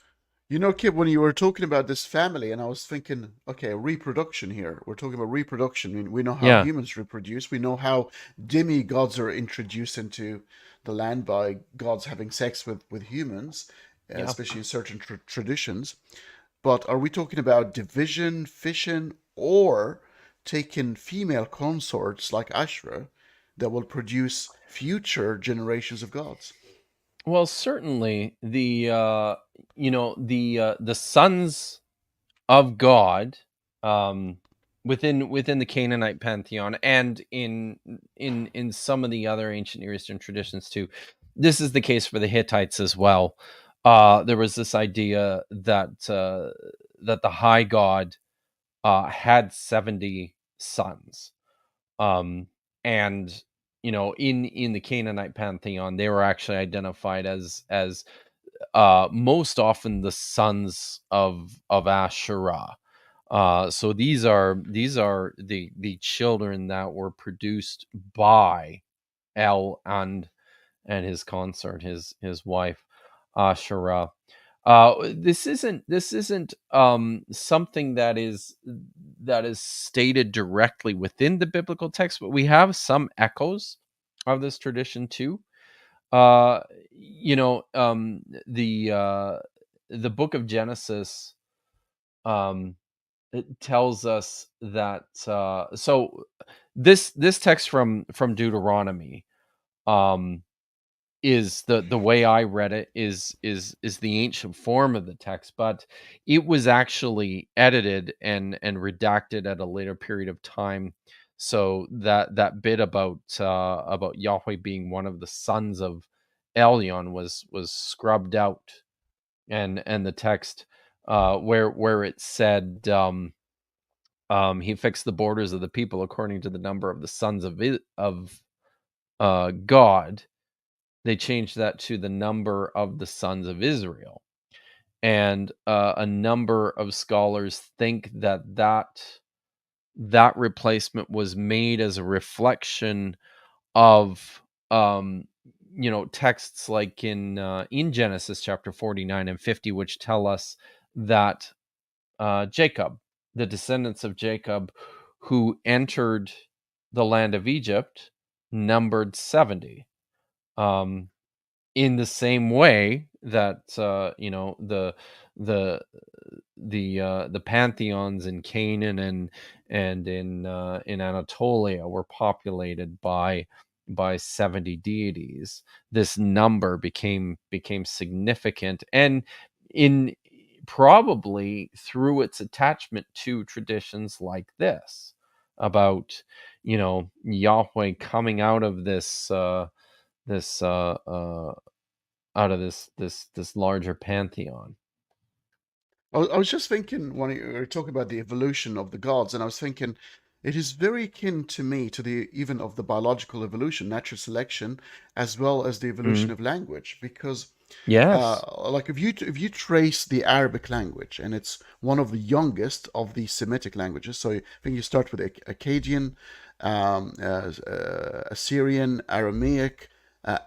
[SPEAKER 1] Kip, when you were talking about this family, and I was thinking, okay, reproduction here. We're talking about reproduction. I mean, we know how
[SPEAKER 2] Yeah,
[SPEAKER 1] humans reproduce. We know how demigods are introduced into the land by gods having sex with humans,
[SPEAKER 2] yeah.
[SPEAKER 1] especially in certain traditions. But are we talking about division, fission, or taking female consorts like Ashra that will produce future generations of gods?
[SPEAKER 2] Well, certainly the sons of God, um, within the Canaanite pantheon, and in some of the other ancient Near Eastern traditions too. This is the case for the Hittites as well. There was this idea that the high god had 70 sons. um and in the Canaanite pantheon, they were actually identified as most often the sons of Asherah. So these are the children that were produced by El and his consort, his wife Asherah. This isn't something that is stated directly within the biblical text, but we have some echoes of this tradition too. Uh, you know, the book of Genesis, um, it tells us that. So this text from Deuteronomy, um, is the way I read it is the ancient form of the text, but it was actually edited and redacted at a later period of time, so that bit about Yahweh being one of the sons of Elion was scrubbed out, and the text where it said he fixed the borders of the people according to the number of the sons of God. They changed that to the number of the sons of Israel. And a number of scholars think that replacement was made as a reflection of texts like in Genesis chapter 49 and 50, which tell us that Jacob, the descendants of Jacob who entered the land of Egypt, numbered 70. Um, in the same way that the the pantheons in Canaan and in Anatolia were populated by 70 deities. This number became significant, and in probably through its attachment to traditions like this about, Yahweh coming out of this out of this larger pantheon.
[SPEAKER 1] I was just thinking when you were talking about the evolution of the gods, and I was thinking it is very akin to me to the even of the biological evolution, natural selection, as well as the evolution
[SPEAKER 2] Mm.
[SPEAKER 1] of language. Because,
[SPEAKER 2] Yes.
[SPEAKER 1] like if you trace the Arabic language, and it's one of the youngest of the Semitic languages, so I think you start with Akkadian, Assyrian, Aramaic.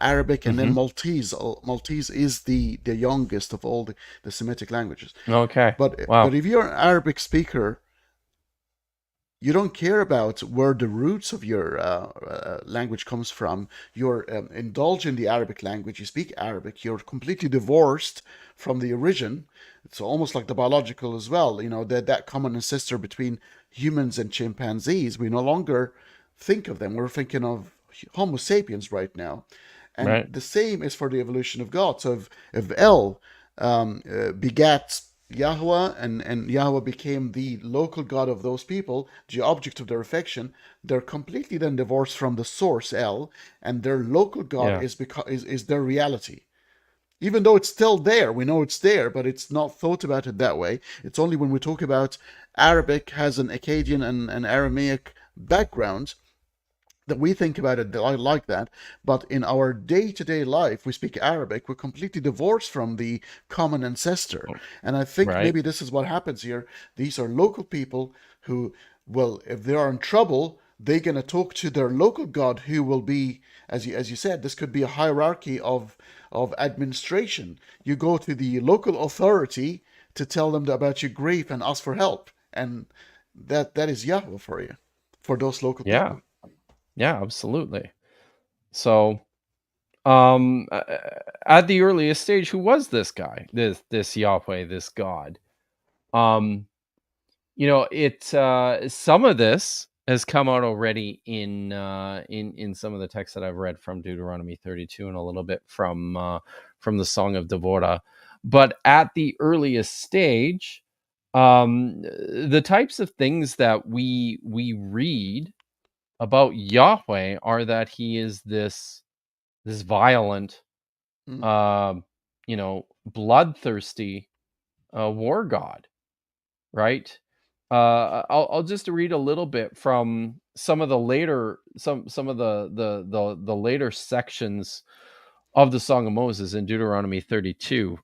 [SPEAKER 1] Arabic and then
[SPEAKER 2] Hmm.
[SPEAKER 1] Maltese. Maltese is the youngest of all the Semitic languages.
[SPEAKER 2] Okay.
[SPEAKER 1] But
[SPEAKER 2] Wow.
[SPEAKER 1] if you're an Arabic speaker, you don't care about where the roots of your language comes from. You're indulged in the Arabic language. You speak Arabic. You're completely divorced from the origin. It's almost like the biological as well. You know that common ancestor between humans and chimpanzees. We no longer think of them. We're thinking of Homo sapiens right now. And
[SPEAKER 2] Right.
[SPEAKER 1] the same is for the evolution of God. So if El begat Yahweh, and Yahweh became the local God of those people, the object of their affection, they're completely then divorced from the source El, and their local God
[SPEAKER 2] Yeah.
[SPEAKER 1] is their reality. Even though it's still there, we know it's there, but it's not thought about it that way. It's only when we talk about Arabic has an Akkadian and an Aramaic background that we think about it like that. But in our day-to-day life, we speak Arabic. We're completely divorced from the common ancestor.
[SPEAKER 2] Oh,
[SPEAKER 1] And I think
[SPEAKER 2] right.
[SPEAKER 1] maybe this is what happens here. These are local people who, well, if they are in trouble, they're going to talk to their local god, who will be, as you said, this could be a hierarchy of administration. You go to the local authority to tell them about your grief and ask for help, and that is Yahweh for you, for those local
[SPEAKER 2] Yeah.
[SPEAKER 1] people.
[SPEAKER 2] Yeah, absolutely. So, um uh, at the earliest stage, who was this guy? This Yahweh, this God? Um it some of this has come out already in some of the texts that I've read from Deuteronomy 32 and a little bit from the Song of Devorah. But at the earliest stage, the types of things that we read about Yahweh are that he is this violent,
[SPEAKER 1] Mm.
[SPEAKER 2] um, bloodthirsty war god, right? I'll just read a little bit from some of the later some of the later sections of the Song of Moses in Deuteronomy 32.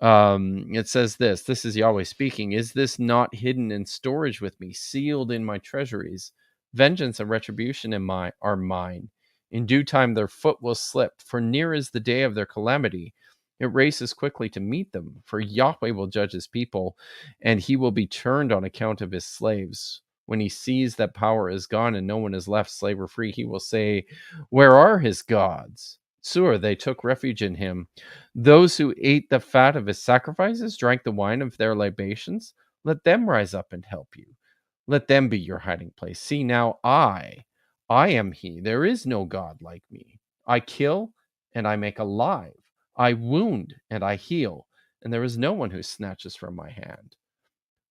[SPEAKER 2] It says this. This is Yahweh speaking. Is this not hidden in storage with me, sealed in my treasuries? Vengeance and retribution in my are mine. In due time their foot will slip, for near is the day of their calamity. It races quickly to meet them, for Yahweh will judge his people, and he will be turned on account of his slaves. When he sees that power is gone and no one is left slave or free, he will say, where are his gods? Sure, they took refuge in him. Those who ate the fat of his sacrifices, drank the wine of their libations, let them rise up and help you. Let them be your hiding place. See now, I am he. There is no God like me. I kill and I make alive. I wound and I heal, and there is no one who snatches from my hand.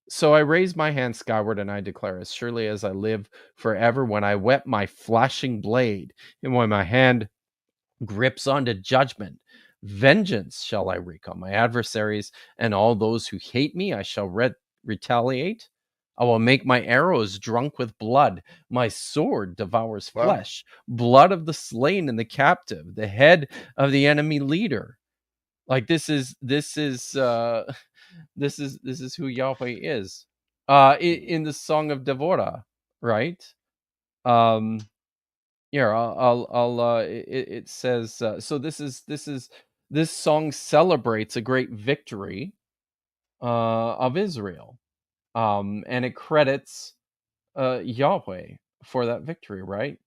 [SPEAKER 2] So I raise my hand skyward and I declare, as surely as I live forever, when I whet my flashing blade, and when my hand grips onto judgment, vengeance shall I wreak on my adversaries, and all those who hate me I shall retaliate. I will make my arrows drunk with blood. My sword devours
[SPEAKER 1] Wow.
[SPEAKER 2] flesh, blood of the slain and the captive, the head of the enemy leader. Like this is who Yahweh is. In the Song of Devorah, right? Um, Here, it says, so this song celebrates a great victory of Israel, and it credits Yahweh for that victory, right?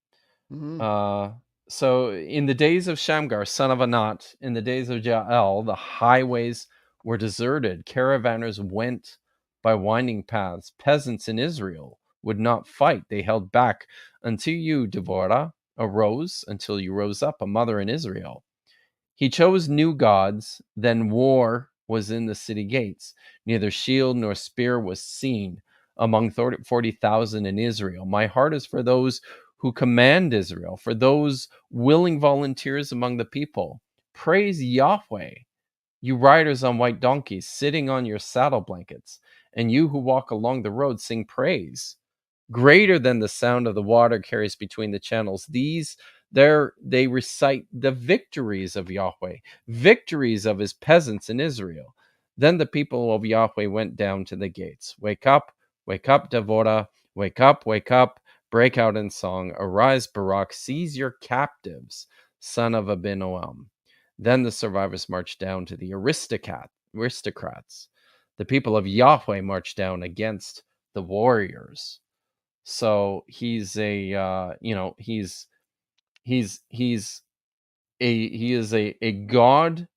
[SPEAKER 1] Mm.
[SPEAKER 2] Uh, so in the days of Shamgar, son of Anat, in the days of Jael, the highways were deserted. Caravanners went by winding paths. Peasants in Israel would not fight. They held back until you, Devorah, arose, until you rose up, a mother in Israel. He chose new gods, then war was in the city gates. Neither shield nor spear was seen among 40,000 in Israel. My heart is for those who command Israel, for those willing volunteers among the people. Praise Yahweh, you riders on white donkeys, sitting on your saddle blankets, and you who walk along the road, sing praise. Greater than the sound of the water carries between the channels. These there they recite the victories of Yahweh, victories of his peasants in Israel. Then the people of Yahweh went down to the gates. Wake up, Devorah, wake up, break out in song. Arise, Barak, seize your captives, son of Abinoam. Then the survivors marched down to the aristocrats. The people of Yahweh marched down against the warriors. So he's a he is a god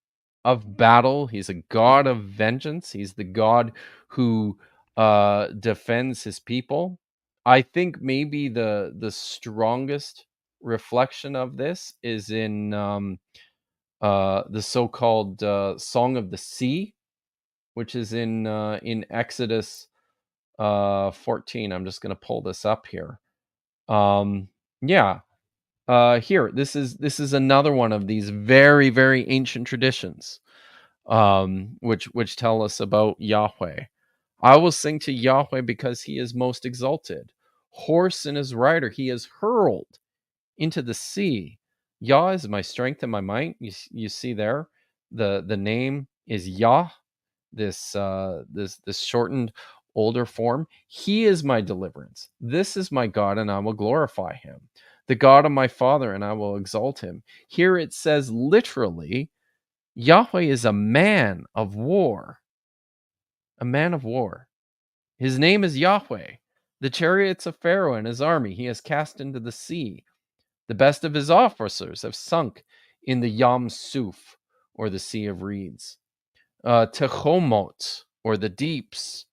[SPEAKER 2] of battle. He's a god of vengeance. He's the god who defends his people. I think maybe the strongest reflection of this is in the so-called Song of the Sea, which is in Exodus 14. I'm just going to pull this up here. Yeah. Here, this is another one of these very, very ancient traditions, which tell us about Yahweh. I will sing to Yahweh because he is most exalted. Horse and his rider he is hurled into the sea. Yah is my strength and my might. You see there, the name is Yah. This shortened older form. He is my deliverance. This is my God, and I will glorify him. The God of my father, and I will exalt him. Here it says literally, Yahweh is a man of war. A man of war. His name is Yahweh. The chariots of Pharaoh and his army he has cast into the sea. The best of his officers have sunk in the Yam Suf, or the Sea of Reeds. Tehomot, or the deeps,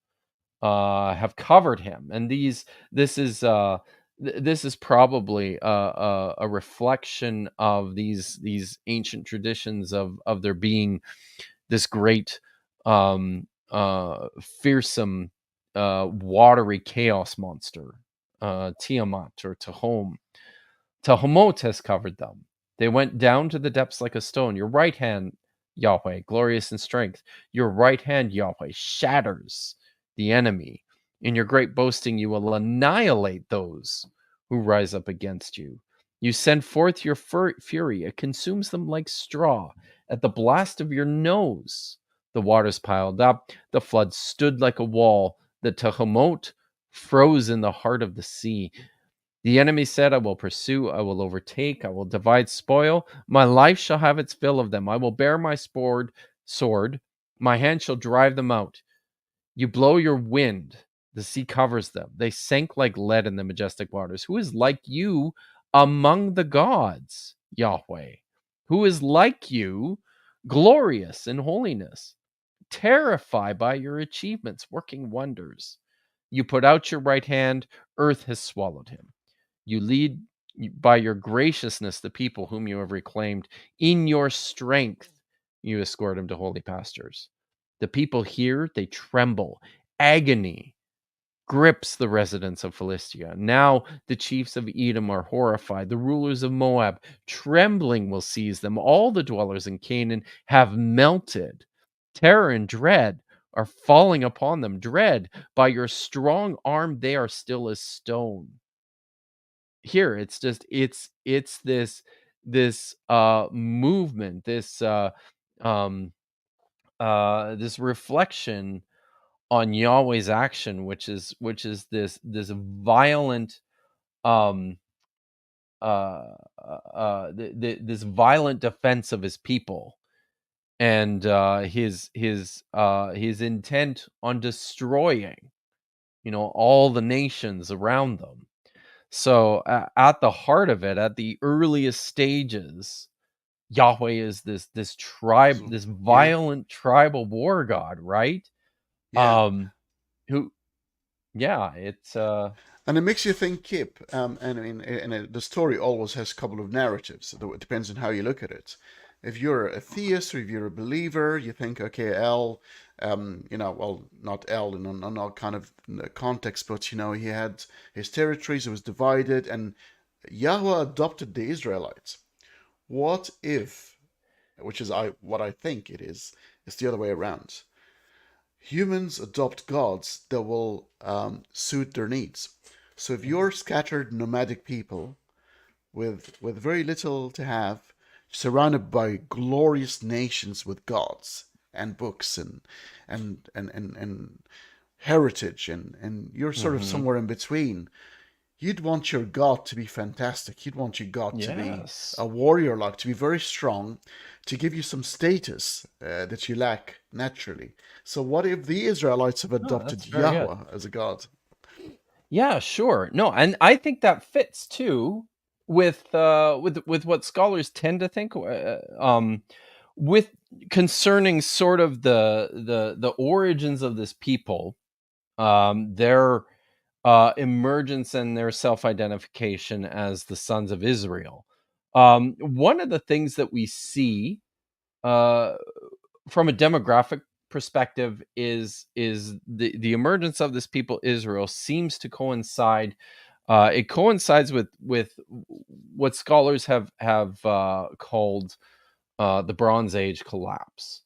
[SPEAKER 2] have covered him, and this is this is probably a reflection of these ancient traditions of there being this great fearsome watery chaos monster, Tiamat or Tehom. Tehomot has covered them. They went down to the depths like a stone. Your right hand, Yahweh, glorious in strength. Your right hand, Yahweh, shatters the enemy. In your great boasting, you will annihilate those who rise up against you. You send forth your fury. It consumes them like straw. At the blast of your nose, the waters piled up. The flood stood like a wall. The Tehomot froze in the heart of the sea. The enemy said, I will pursue, I will overtake, I will divide spoil. My life shall have its fill of them. I will bear my sword. My hand shall drive them out. You blow your wind. The sea covers them. They sank like lead in the majestic waters. Who is like you among the gods, Yahweh? Who is like you, glorious in holiness, terrified by your achievements, working wonders? You put out your right hand, earth has swallowed him. You lead by your graciousness the people whom you have reclaimed. In your strength, you escort him to holy pastures. The people hear, they tremble. Agony grips the residents of Philistia. Now the chiefs of Edom are horrified. The rulers of Moab, trembling will seize them. All the dwellers in Canaan have melted. Terror and dread are falling upon them. Dread, by your strong arm, they are still as stone. Here it's just it's this movement, um this reflection on Yahweh's action, which is this violent um this violent defense of his people, and his intent on destroying all the nations around them. So at the heart of it, at the earliest stages, Yahweh is this tribe,
[SPEAKER 1] So,
[SPEAKER 2] this
[SPEAKER 1] yeah,
[SPEAKER 2] violent tribal war god, right?
[SPEAKER 1] yeah.
[SPEAKER 2] Um, who, yeah, it's
[SPEAKER 1] And it makes you think, Kip. And I mean, the story always has a couple of narratives. So it depends on how you look at it. If you're a theist or if you're a believer, you think, okay, El, well, not El in all kind of context, but he had his territories, it was divided, and Yahweh adopted the Israelites. What if, which is what I think it is the other way around. Humans adopt gods that will suit their needs. So if you're scattered nomadic people with very little to have, surrounded by glorious nations with gods and books and heritage, and you're sort of
[SPEAKER 2] Mm-hmm.
[SPEAKER 1] somewhere in between, you'd want your god to be fantastic. You'd want your god to be
[SPEAKER 2] Yes.
[SPEAKER 1] a warrior, like to be very strong, to give you some status that you lack naturally. So what if the Israelites have
[SPEAKER 2] Oh, that's
[SPEAKER 1] adopted
[SPEAKER 2] very good.
[SPEAKER 1] Yahweh as a god?
[SPEAKER 2] Yeah, sure. No, and I think that fits too with what scholars tend to think with concerning sort of the origins of this people, their emergence and their self-identification as the sons of Israel. One of the things that we see uh, from a demographic perspective is the emergence of this people Israel seems to coincide. It coincides with what scholars have called the Bronze Age collapse.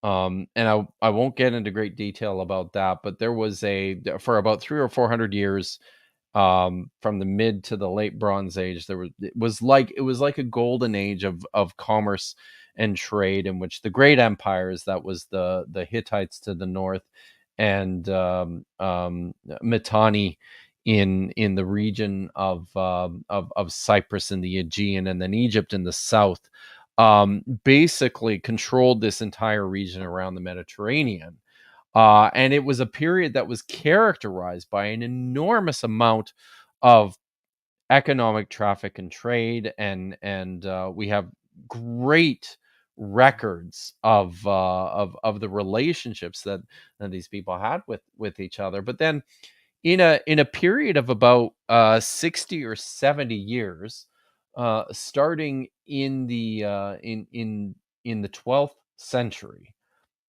[SPEAKER 2] And I won't get into great detail about that, but there was for about 300 or 400 years, from the mid to the late Bronze Age, it was like a golden age of commerce and trade, in which the great empires, that was the Hittites to the north, and Mitanni in the region of Cyprus and the Aegean, and then Egypt in the south, basically controlled this entire region around the Mediterranean. And it was a period that was characterized by an enormous amount of economic traffic and trade, and we have great records of the relationships that these people had with each other. But then in a period of about 60 or 70 years, starting in the 12th century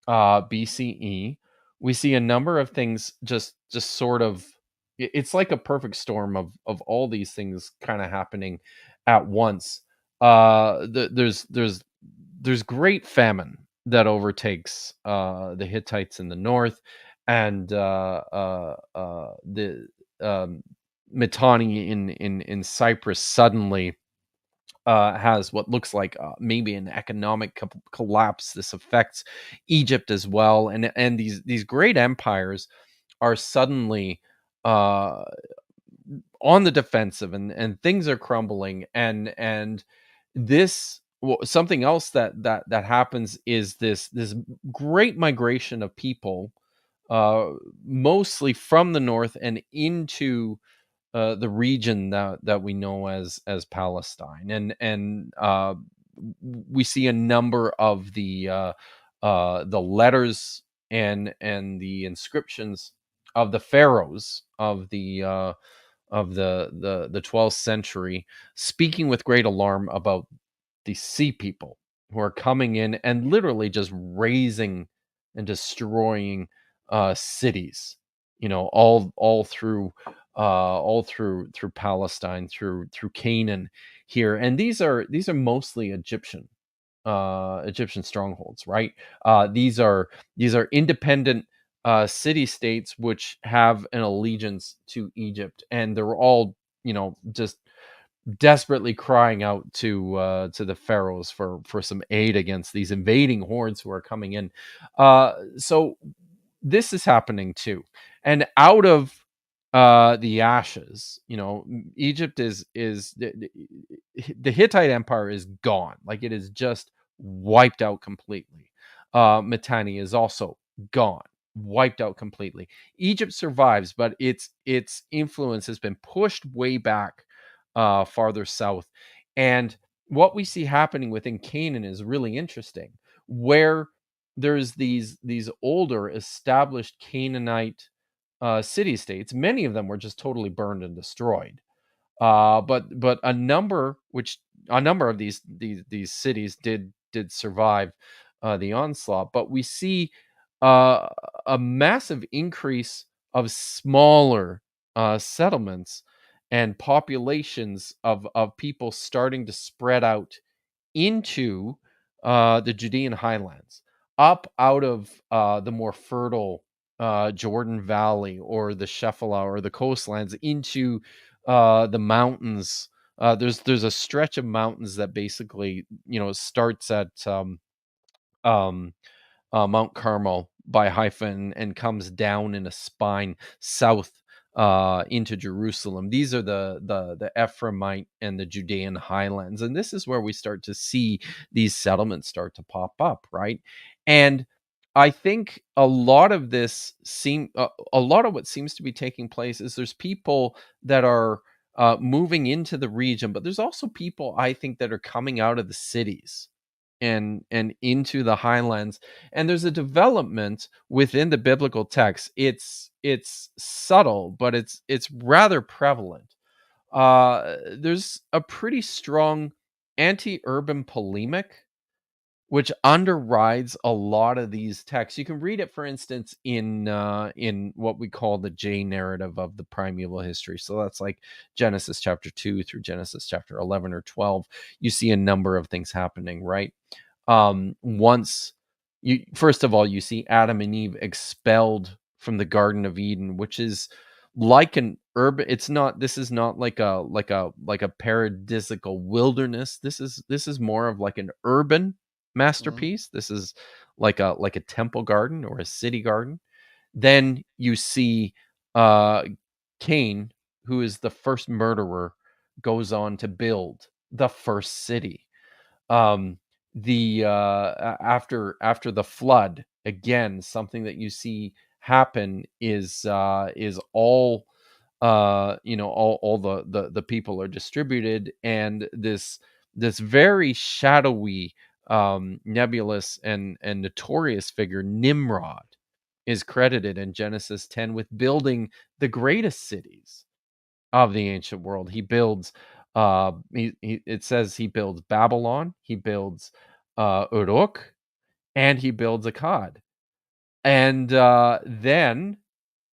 [SPEAKER 2] BCE, we see a number of things just sort of, it's like a perfect storm of all these things kind of happening at once. There's great famine that overtakes the Hittites in the north, and the Mitanni in Cyprus suddenly has what looks like maybe an economic collapse. This affects Egypt as well, and these great empires are suddenly uh, on the defensive, and things are crumbling, and something else that happens is this great migration of people, uh, mostly from the north and into the region that we know as Palestine, and we see a number of the letters and the inscriptions of the pharaohs of the 12th century, speaking with great alarm about the sea people who are coming in and literally just razing and destroying cities, all through Palestine, through Canaan here. And these are mostly Egyptian strongholds, right? These are independent city states which have an allegiance to Egypt, and they're all just desperately crying out to the pharaohs for some aid against these invading hordes who are coming in. So this is happening too, and out of the ashes, Egypt is the Hittite Empire is gone, like it is just wiped out completely. Mitanni is also gone, wiped out completely. Egypt survives, but its influence has been pushed way back, farther south. And what we see happening within Canaan is really interesting, where there's these older established Canaanite city states. Many of them were just totally burned and destroyed. But a number of these cities did did survive the onslaught. But we see a massive increase of smaller settlements and populations of people starting to spread out into the Judean highlands, up out of the more fertile Jordan Valley or the Shephelah or the coastlands into the mountains. There's a stretch of mountains that basically, starts at um, Mount Carmel by Haifa and comes down in a spine south into Jerusalem. These are the Ephraimite and the Judean highlands, and this is where we start to see these settlements start to pop up, right? And I think a lot of a lot of what seems to be taking place is there's people that are moving into the region, but there's also people, I think, that are coming out of the cities and into the highlands, and there's a development within the biblical text. It's subtle, but it's rather prevalent. There's a pretty strong anti-urban polemic which underrides a lot of these texts. You can read it, for instance, in what we call the J narrative of the primeval history. So that's like Genesis chapter 2 through Genesis chapter 11 or 12. You see a number of things happening, right? First of all, you see Adam and Eve expelled from the Garden of Eden, which is like an urban. This is not like a paradisical wilderness. This is more of like an urban
[SPEAKER 1] Mhm.
[SPEAKER 2] masterpiece. This is like a temple garden or a city garden. Then you see Cain, who is the first murderer, goes on to build the first city. After the flood, again, something that you see happen is all all the people are distributed, and this very shadowy, nebulous and notorious figure, Nimrod, is credited in Genesis 10 with building the greatest cities of the ancient world. He builds it says he builds Babylon, he builds Uruk, and he builds Akkad. And then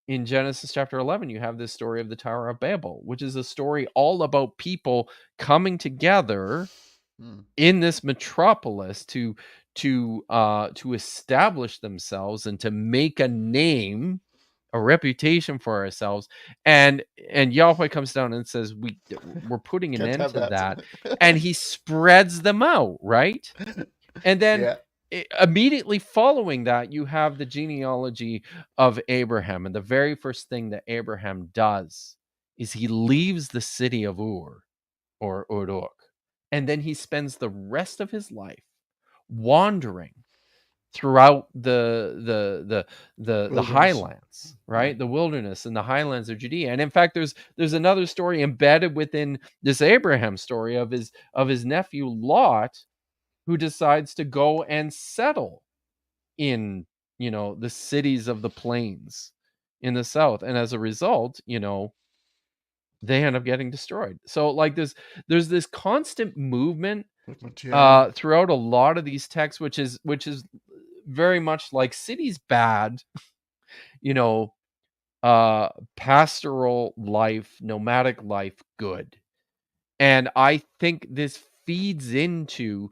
[SPEAKER 2] in Genesis chapter 11, you have this story of the Tower of Babel, which is a story all about people coming together
[SPEAKER 1] Mm.
[SPEAKER 2] in this metropolis to establish themselves and to make a name, a reputation for ourselves. And Yahweh comes down and says, we're putting an
[SPEAKER 1] Can't
[SPEAKER 2] end
[SPEAKER 1] have
[SPEAKER 2] to
[SPEAKER 1] that.
[SPEAKER 2] that, and he spreads them out, right? And then
[SPEAKER 1] Yeah.
[SPEAKER 2] immediately following that, you have the genealogy of Abraham, and the very first thing that Abraham does is he leaves the city of Ur or Uruk, and then he spends the rest of his life wandering throughout the
[SPEAKER 1] Wilderness.
[SPEAKER 2] highlands,
[SPEAKER 1] Yeah.
[SPEAKER 2] right? The wilderness and the highlands of Judea. And in fact, there's another story embedded within this Abraham story of his nephew Lot, who decides to go and settle in the cities of the plains in the south, and as a result, they end up getting destroyed. So like there's this constant movement
[SPEAKER 1] Yeah.
[SPEAKER 2] throughout a lot of these texts, which is very much like cities bad, you know, pastoral life, nomadic life good. And I think this feeds into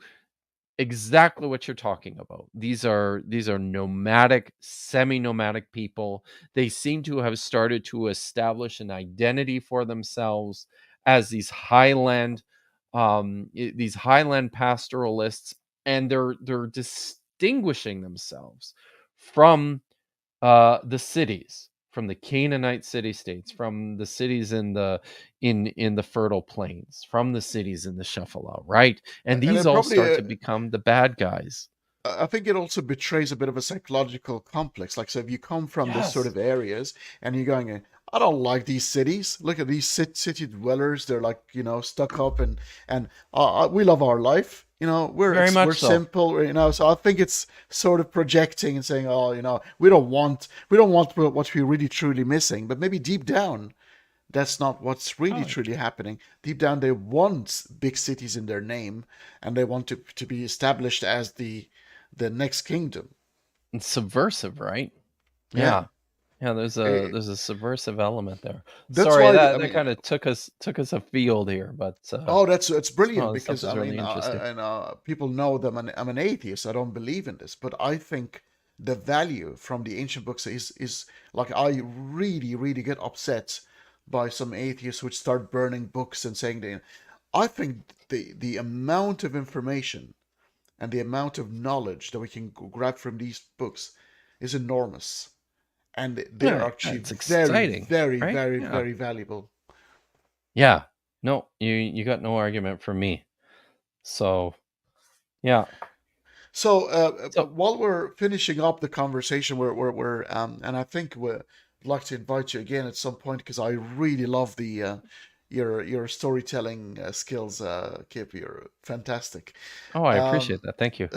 [SPEAKER 2] exactly what you're talking about. These are nomadic, semi-nomadic people. They seem to have started to establish an identity for themselves as these highland pastoralists, and they're distinguishing themselves from the cities, from the Canaanite city states, from the cities in the fertile plains, from the cities in the Shephelah, right? And
[SPEAKER 1] And
[SPEAKER 2] these
[SPEAKER 1] it
[SPEAKER 2] all
[SPEAKER 1] probably,
[SPEAKER 2] start to become the bad guys.
[SPEAKER 1] I think it also betrays a bit of a psychological complex. Like, so if you come from this sort
[SPEAKER 2] Yes.
[SPEAKER 1] of areas and you're going, I don't like these cities. Look at these city dwellers. They're like, stuck up and we love our life.
[SPEAKER 2] Very
[SPEAKER 1] We're
[SPEAKER 2] much so.
[SPEAKER 1] simple. So I think it's sort of projecting and saying, oh, we don't want what we're really truly missing. But maybe deep down, That's not what's really
[SPEAKER 2] Oh,
[SPEAKER 1] truly happening. Deep down, they want big cities in their name, and they want to be established as the next kingdom.
[SPEAKER 2] it's subversive, right?
[SPEAKER 1] Yeah.
[SPEAKER 2] Yeah. Yeah,
[SPEAKER 1] Eh,
[SPEAKER 2] there's a subversive element there.
[SPEAKER 1] that's
[SPEAKER 2] Sorry,
[SPEAKER 1] why
[SPEAKER 2] that
[SPEAKER 1] I
[SPEAKER 2] that
[SPEAKER 1] mean,
[SPEAKER 2] kind of took us afield here, but
[SPEAKER 1] oh, that's it's
[SPEAKER 2] some
[SPEAKER 1] brilliant
[SPEAKER 2] of the stuff
[SPEAKER 1] because
[SPEAKER 2] is
[SPEAKER 1] I
[SPEAKER 2] really
[SPEAKER 1] mean,
[SPEAKER 2] interesting.
[SPEAKER 1] people know that I'm an atheist. I don't believe in this, but I think the value from the ancient books is like I really get upset by some atheists which start burning books and saying they. I think the amount of information and the amount of knowledge that we can grab from these books is enormous, and they are
[SPEAKER 2] Yeah, yeah,
[SPEAKER 1] actually
[SPEAKER 2] it's exciting, right? Yeah.
[SPEAKER 1] very valuable.
[SPEAKER 2] Yeah. No, you got no argument from me. So, yeah.
[SPEAKER 1] So
[SPEAKER 2] So,
[SPEAKER 1] while we're finishing up the conversation, and I think we'd like to invite you again at some point because I really love the your storytelling skills, Kip. You're fantastic.
[SPEAKER 2] oh, I appreciate
[SPEAKER 1] Um,
[SPEAKER 2] that. Thank you.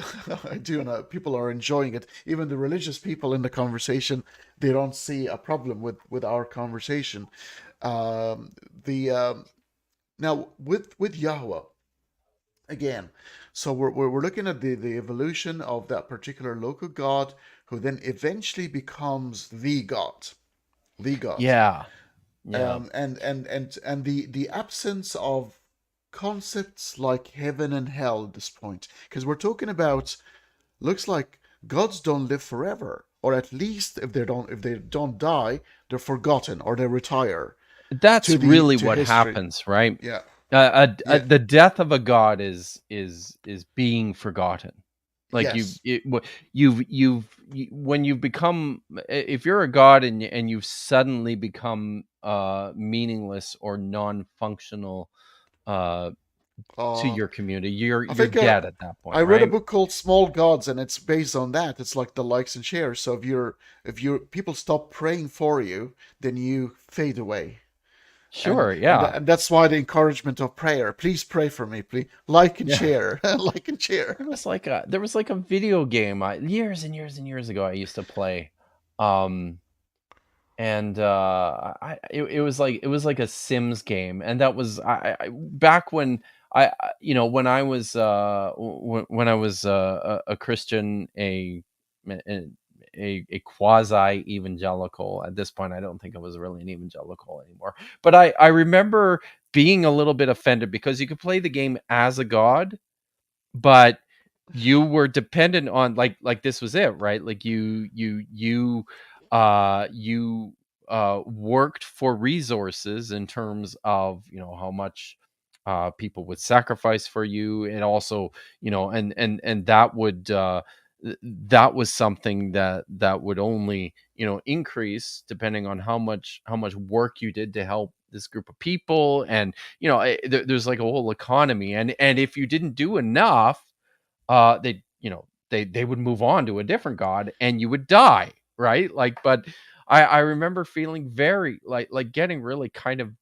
[SPEAKER 1] I do, and people are enjoying it. Even the religious people in the conversation, they don't see a problem with our conversation. Um, the Now with Yahweh again. So we're looking at the evolution of that particular local god who then eventually becomes the god, the god.
[SPEAKER 2] Yeah. Yeah.
[SPEAKER 1] And the absence of concepts like heaven and hell at this point, because we're talking about looks like gods don't live forever, or at least if they don't die, they're forgotten or they retire
[SPEAKER 2] That's really
[SPEAKER 1] to
[SPEAKER 2] what
[SPEAKER 1] history.
[SPEAKER 2] happens, right?
[SPEAKER 1] Yeah, yeah,
[SPEAKER 2] The death of a god is being forgotten. Like
[SPEAKER 1] yes.
[SPEAKER 2] when you've become, if you're a god and you've suddenly become meaningless or non-functional uh to
[SPEAKER 1] Uh,
[SPEAKER 2] your community,
[SPEAKER 1] I
[SPEAKER 2] you're
[SPEAKER 1] think
[SPEAKER 2] dead at that
[SPEAKER 1] I
[SPEAKER 2] point,
[SPEAKER 1] read a
[SPEAKER 2] right?
[SPEAKER 1] book called Small Gods, and it's based on that. It's like the likes and shares. So if you're people stop praying for you, then you fade away.
[SPEAKER 2] Sure, yeah.
[SPEAKER 1] And that's why the encouragement of prayer. Please pray for me. Please like and
[SPEAKER 2] Yeah.
[SPEAKER 1] share, like and share.
[SPEAKER 2] There was like a video game years and years and years ago I used to play. Um and it was like a Sims game, and that was back when when I was when I was a Christian, a a quasi evangelical. At this point, I don't think I was really an evangelical anymore, but I remember being a little bit offended because you could play the game as a god, but you were dependent on, like this was it, right? Like you worked for resources in terms of, how much people would sacrifice for you, and also, and that would that was something that would only, increase depending on how much work you did to help this group of people. And there's like a whole economy, and if you didn't do enough, they they would move on to a different god and you would die, right? Like, but I remember feeling very, like getting really kind of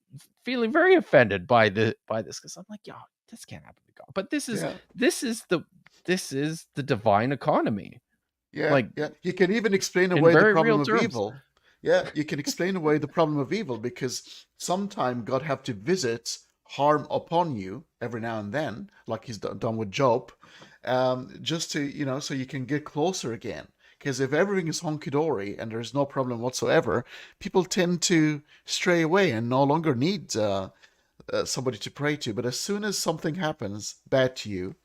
[SPEAKER 2] feeling very offended by this, because I'm like, yeah, this can't happen to God. But
[SPEAKER 1] Yeah,
[SPEAKER 2] this is the this is the divine economy,
[SPEAKER 1] yeah,
[SPEAKER 2] like,
[SPEAKER 1] yeah. You can even explain
[SPEAKER 2] in
[SPEAKER 1] away the
[SPEAKER 2] very
[SPEAKER 1] problem
[SPEAKER 2] real
[SPEAKER 1] of
[SPEAKER 2] terms.
[SPEAKER 1] evil. Yeah, you can explain away the problem of evil because sometime God have to visit harm upon you every now and then, like He's done with Job, just to so you can get closer again. Because if everything is honky dory and there's no problem whatsoever, people tend to stray away and no longer need somebody to pray to. But as soon as something happens bad to you,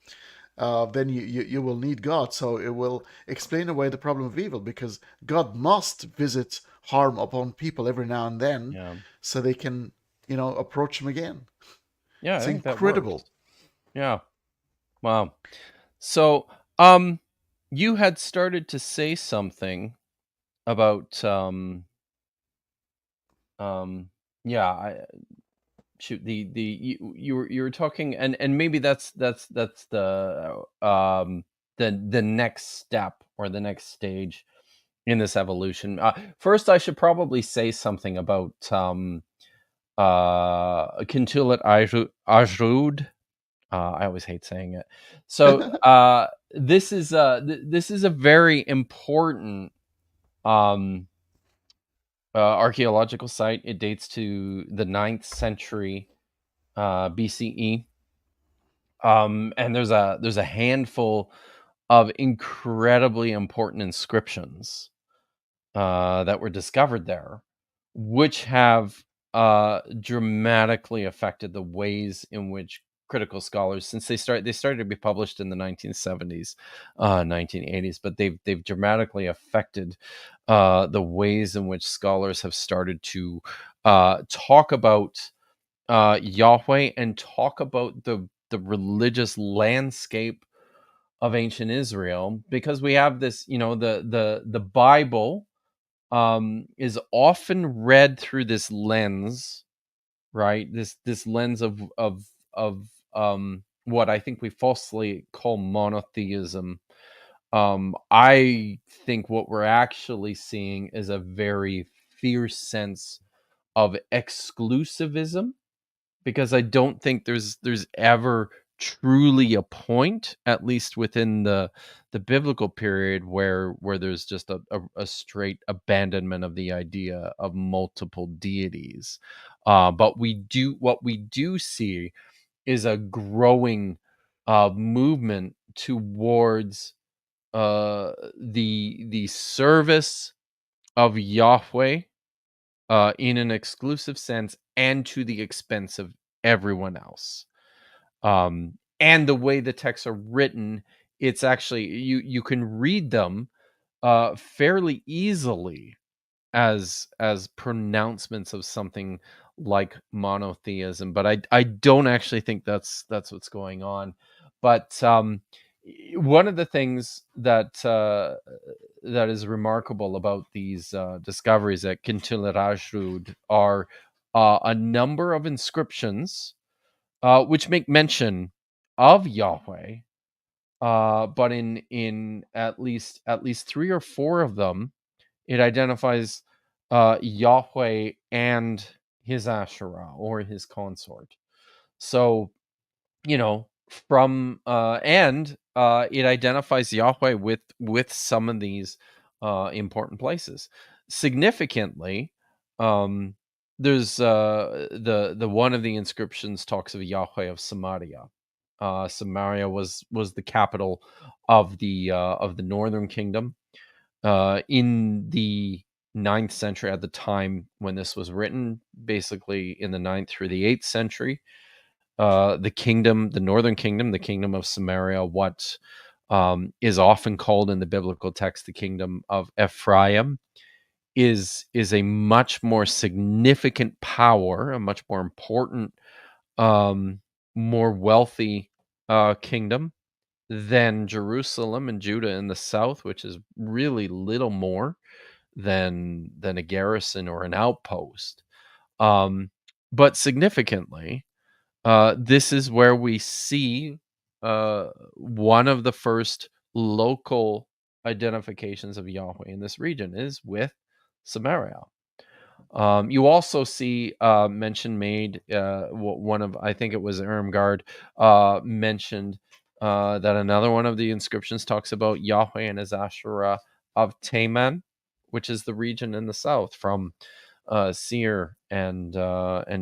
[SPEAKER 1] then you will need God. So it will explain away the problem of evil because God must visit harm upon people every now and then
[SPEAKER 2] Yeah,
[SPEAKER 1] so they can, approach Him again.
[SPEAKER 2] yeah, I
[SPEAKER 1] It's
[SPEAKER 2] think that works.
[SPEAKER 1] incredible.
[SPEAKER 2] Yeah, wow. So you had started to say something about um yeah, shoot, you were talking, and maybe that's the next step, or the next stage in this evolution. First, I should probably say something about Kuntillet Ajrud. I always hate saying it. So this is a very important um archaeological site. It dates to the 9th century BCE. And there's a handful of incredibly important inscriptions that were discovered there, which have dramatically affected the ways in which critical scholars, since they started to be published in the 1970s, 1980s, but they've dramatically affected the ways in which scholars have started to talk about Yahweh and talk about the religious landscape of ancient Israel, because we have this, the Bible is often read through this lens, right? This lens of what I think we falsely call monotheism. I think what we're actually seeing is a very fierce sense of exclusivism, because I don't think there's ever truly a point, at least within the biblical period, where there's just a straight abandonment of the idea of multiple deities. But what we do see is a growing movement towards the service of Yahweh in an exclusive sense and to the expense of everyone else. And the way the texts are written, it's actually, you can read them fairly easily as pronouncements of something like monotheism, but I don't actually think that's what's going on. But one of the things that that is remarkable about these discoveries at Kuntillet Ajrud are a number of inscriptions which make mention of Yahweh, but in at least 3 or 4 of them, it identifies Yahweh and his Asherah or his consort. So, from and it identifies Yahweh with some of these important places. Significantly, um, there's the one of the inscriptions talks of Yahweh of Samaria. Samaria was the capital of the northern kingdom in the 9th century, at the time when this was written, basically in the 9th through the 8th century. The northern kingdom, the kingdom of Samaria, what is often called in the biblical text the kingdom of Ephraim, is a much more significant power, a much more important, more wealthy kingdom than Jerusalem and Judah in the south, which is really little more than a garrison or an outpost. But significantly, this is where we see one of the first local identifications of Yahweh in this region is with Samaria. You also see mention made, one of, I think it was Ermgard, mentioned that another one of the inscriptions talks about Yahweh and his Asherah of Teman, which is the region in the south from Seir and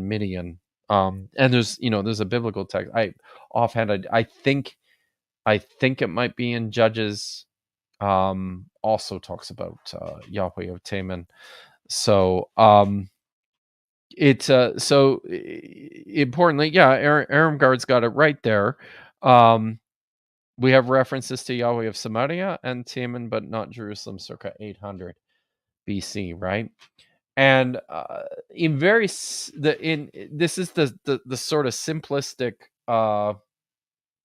[SPEAKER 2] Midian. And there's a biblical text. I think it might be in Judges. Also talks about Yahweh of Teman. So importantly, yeah, Aramgard's got it right there. We have references to Yahweh of Samaria and Teman, but not Jerusalem, circa 800 BC, right? And this is the sort of simplistic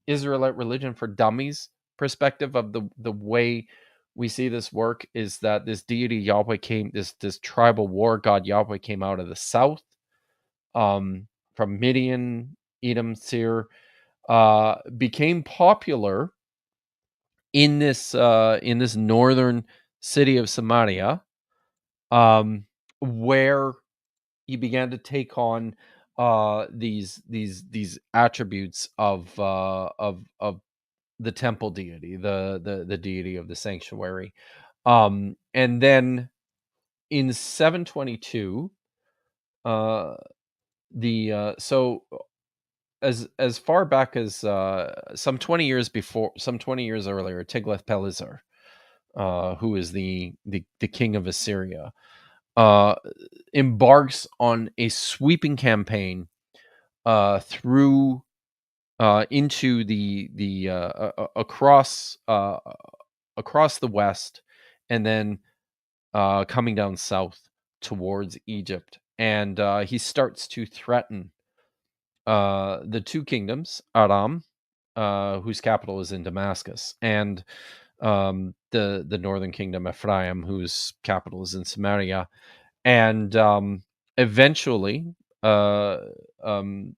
[SPEAKER 2] Israelite religion for dummies perspective of the way we see this work, is that this deity Yahweh this tribal war god Yahweh came out of the south, from Midian, Edom, Seir, became popular in this northern city of Samaria, where he began to take on these attributes of the temple deity, the deity of the sanctuary, and then in 722, so as far back as some 20 years earlier, Tiglath-Pileser, who is the king of Assyria, uh, embarks on a sweeping campaign through into the across the west, and then coming down south towards Egypt, and he starts to threaten the two kingdoms, Aram, whose capital is in Damascus, and the northern kingdom, Ephraim, whose capital is in Samaria, and eventually, uh, um,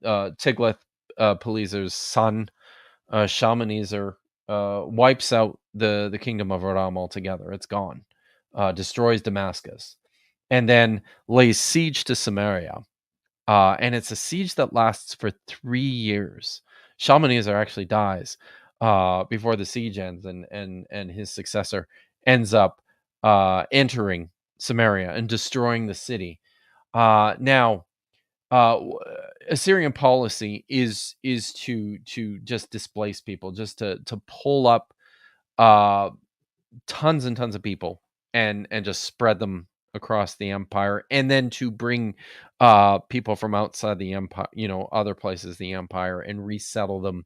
[SPEAKER 2] Tiglath-Pileser's son, Shalmaneser, wipes out the kingdom of Aram altogether. It's gone. Destroys Damascus, and then lays siege to Samaria. And it's a siege that lasts for 3 years. Shalmaneser actually dies before the siege ends, and his successor ends up entering Samaria and destroying the city. Now, uh, w- Assyrian policy is to just displace people, just to pull up uh, tons and tons of people and just spread them across the empire, and then to bring people from outside the empire, other places the empire, and resettle them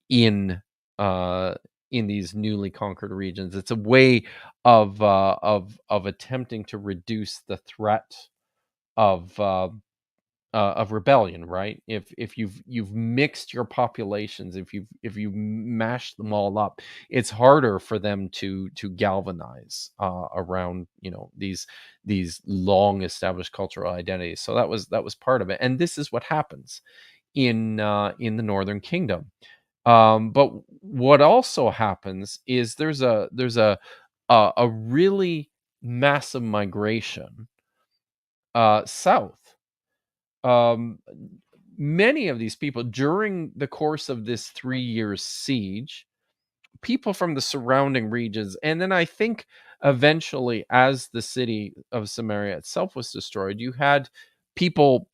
[SPEAKER 2] in uh in these newly conquered regions. It's a way of attempting to reduce the threat of rebellion, right? If you've mixed your populations, if you mash them all up, it's harder for them to galvanize around these long established cultural identities. So that was part of it, and this is what happens in the Northern Kingdom. But what also happens is there's a really massive migration south. um, Many of these people, during the course of this 3 year siege, people from the surrounding regions, and then I think eventually, as the city of Samaria itself was destroyed, you had people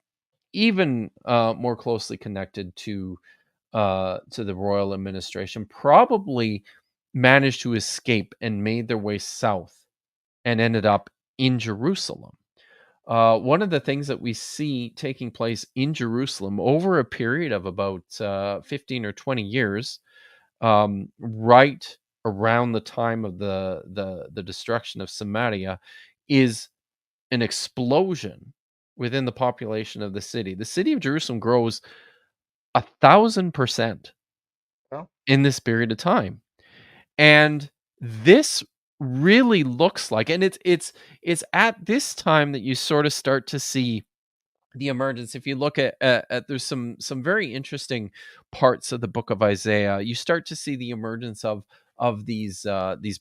[SPEAKER 2] even more closely connected to the royal administration, probably managed to escape and made their way south and ended up in Jerusalem. One of the things that we see taking place in Jerusalem over a period of about 15 or 20 years, right around the time of the destruction of Samaria, is an explosion within the population of the city. The city of Jerusalem grows 1,000%
[SPEAKER 1] Well,
[SPEAKER 2] in this period of time, and this really looks like, and it's at this time that you sort of start to see the emergence. If you look at there's some very interesting parts of the book of Isaiah. You start to see the emergence of these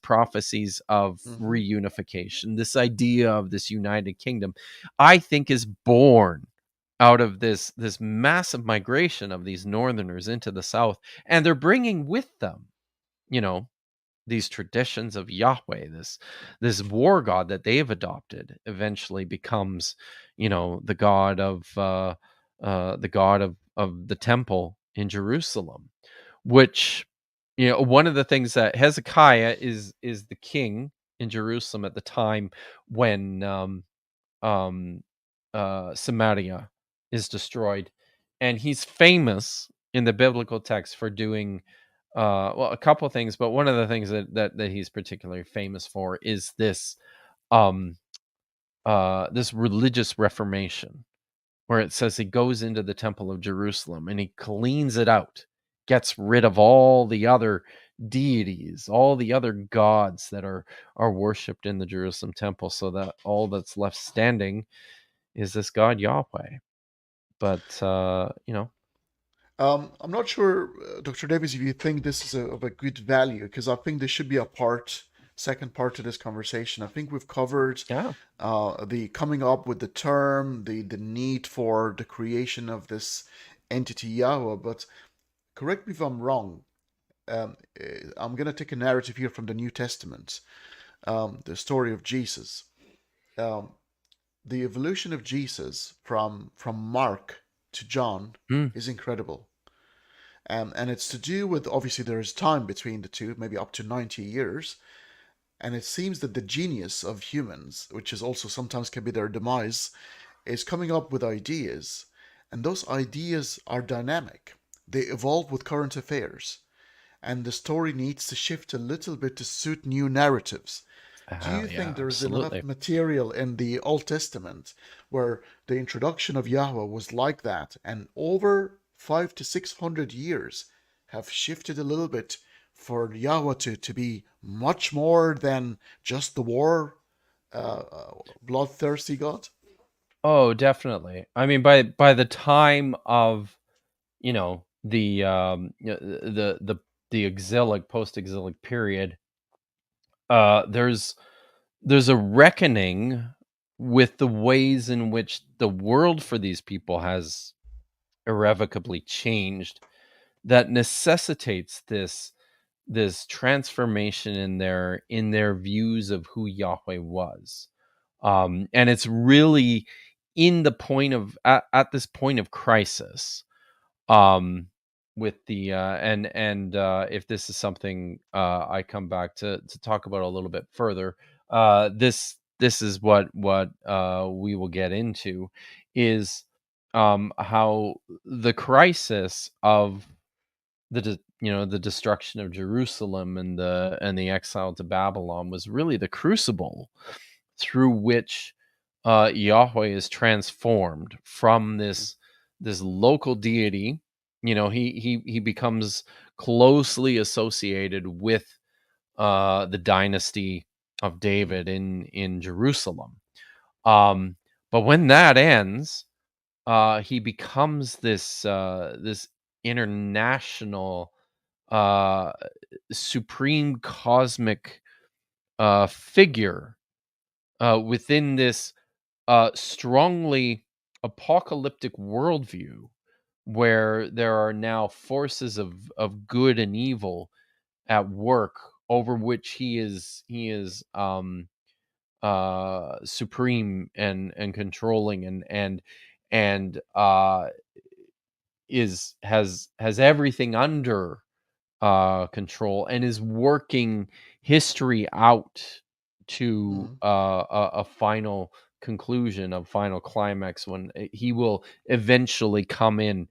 [SPEAKER 2] prophecies of
[SPEAKER 1] hmm
[SPEAKER 2] reunification. This idea of this united kingdom, I think, is born out of this massive migration of these northerners into the south, and they're bringing with them, you know, these traditions of Yahweh. This war god that they've adopted eventually becomes, the god of the temple in Jerusalem, which, one of the things that Hezekiah is the king in Jerusalem at the time when um, Samaria is destroyed, and he's famous in the biblical text for doing well, a couple of things, but one of the things that he's particularly famous for is um this religious reformation, where it says he goes into the temple of Jerusalem and he cleans it out, gets rid of all the other deities, all the other gods that are worshipped in the Jerusalem temple, so that all that's left standing is this God Yahweh. But
[SPEAKER 1] I'm not sure, Dr. Davis, if you think this is of a good value, because I think this should be a second part to this conversation. I think we've covered
[SPEAKER 2] yeah,
[SPEAKER 1] the coming up with the term, the need for the creation of this entity Yahweh. But correct me if I'm wrong. I'm going to take a narrative here from the New Testament, the story of Jesus. um, the evolution of Jesus from Mark to John
[SPEAKER 2] Mm.
[SPEAKER 1] is incredible. And it's to do with, obviously, there is time between the two, maybe up to 90 years. And it seems that the genius of humans, which is also sometimes can be their demise, is coming up with ideas. And those ideas are dynamic. They evolve with current affairs. And the story needs to shift a little bit to suit new narratives. Do
[SPEAKER 2] Oh,
[SPEAKER 1] you
[SPEAKER 2] yeah,
[SPEAKER 1] think there is enough
[SPEAKER 2] absolutely.
[SPEAKER 1] material in the Old Testament where the introduction of Yahweh was like that, and over 500 to 600 years have shifted a little bit for Yahweh to be much more than just the war, bloodthirsty God?
[SPEAKER 2] Oh, definitely. I mean, by the time of, the exilic, post-exilic period, there's a reckoning with the ways in which the world for these people has irrevocably changed, that necessitates this transformation in their views of who Yahweh was. And it's really in the point of at this point of crisis, um with the if this is something I come back to talk about a little bit further, this is what we will get into, is how the crisis of the destruction of Jerusalem and the exile to Babylon was really the crucible through which Yahweh is transformed from this local deity. He becomes closely associated with the dynasty of
[SPEAKER 1] Mm,
[SPEAKER 2] David in Jerusalem. Um, but when that ends, he becomes this international, uh, supreme cosmic figure within this strongly apocalyptic worldview, where there are now forces of good and evil at work, over which he is supreme and controlling, and is has everything under control, and is working history out to
[SPEAKER 1] mm.
[SPEAKER 2] a final conclusion, a final climax, when he will eventually come in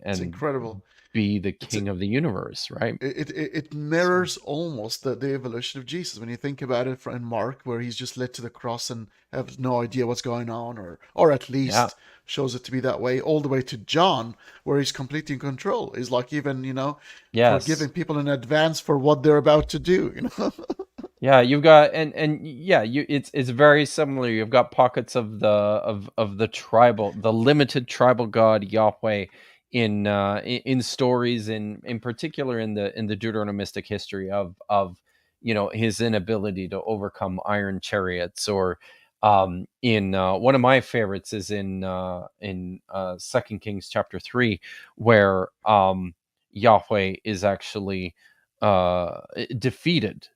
[SPEAKER 1] It's
[SPEAKER 2] and
[SPEAKER 1] incredible.
[SPEAKER 2] be the
[SPEAKER 1] It's
[SPEAKER 2] king of the universe, right?
[SPEAKER 1] it
[SPEAKER 2] So
[SPEAKER 1] mirrors almost the evolution of Jesus when you think about it in Mark, where he's just led to the cross and has no idea what's going on, or at
[SPEAKER 2] yeah,
[SPEAKER 1] least shows it to be that way, all the way to John, where he's completely in control. He's like even
[SPEAKER 2] yes.
[SPEAKER 1] forgiving people in advance for what they're about to do.
[SPEAKER 2] Yeah, you've got, and yeah, it's very similar. You've got pockets of the tribal, the limited tribal god Yahweh in stories, in particular in the Deuteronomistic history of his inability to overcome iron chariots, or in one of my favorites is in 2 Kings chapter 3, where Yahweh is actually defeated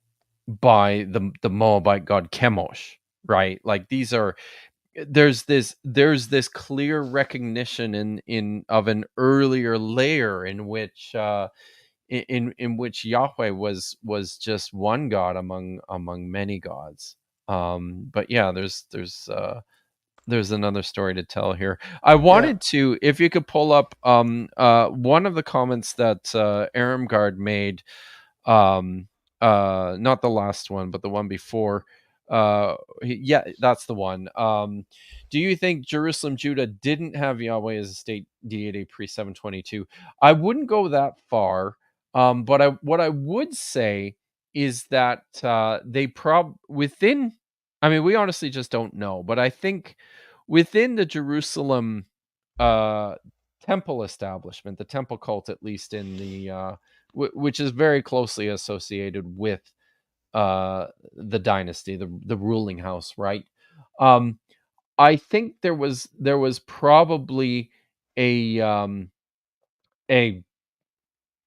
[SPEAKER 2] by the Moabite god Chemosh, right? Like, these are there's this clear recognition in of an earlier layer in which in which Yahweh was just one god among many gods. But yeah, there's another story to tell here. I
[SPEAKER 1] Yeah.
[SPEAKER 2] wanted to, if you could pull up one of the comments that Aramgard made, um not the last one, but the one before. Yeah, that's the one. Do you think Jerusalem, Judah didn't have Yahweh as a state deity pre 722? I wouldn't go that far. But what I would say is that they within, I mean, we honestly just don't know, but I think within the Jerusalem uh temple establishment, the temple cult, at least in the which is very closely associated with the dynasty, the ruling house, right? Um, I think there was probably a a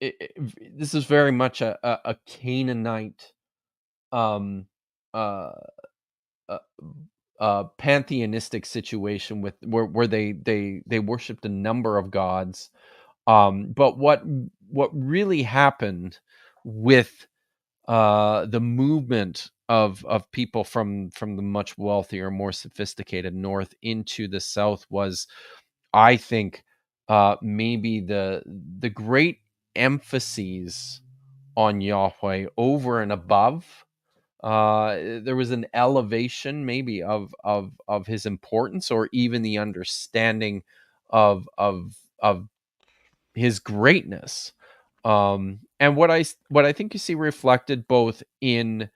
[SPEAKER 2] this is very much a Canaanite um uh pantheonistic situation with where they worshipped a number of gods. But what really happened with the movement of people from the much wealthier, more sophisticated north into the south was, I think, maybe the great emphases on Yahweh over and above. There was an elevation, maybe of his importance, or even the understanding of his greatness. And what I think you see reflected both in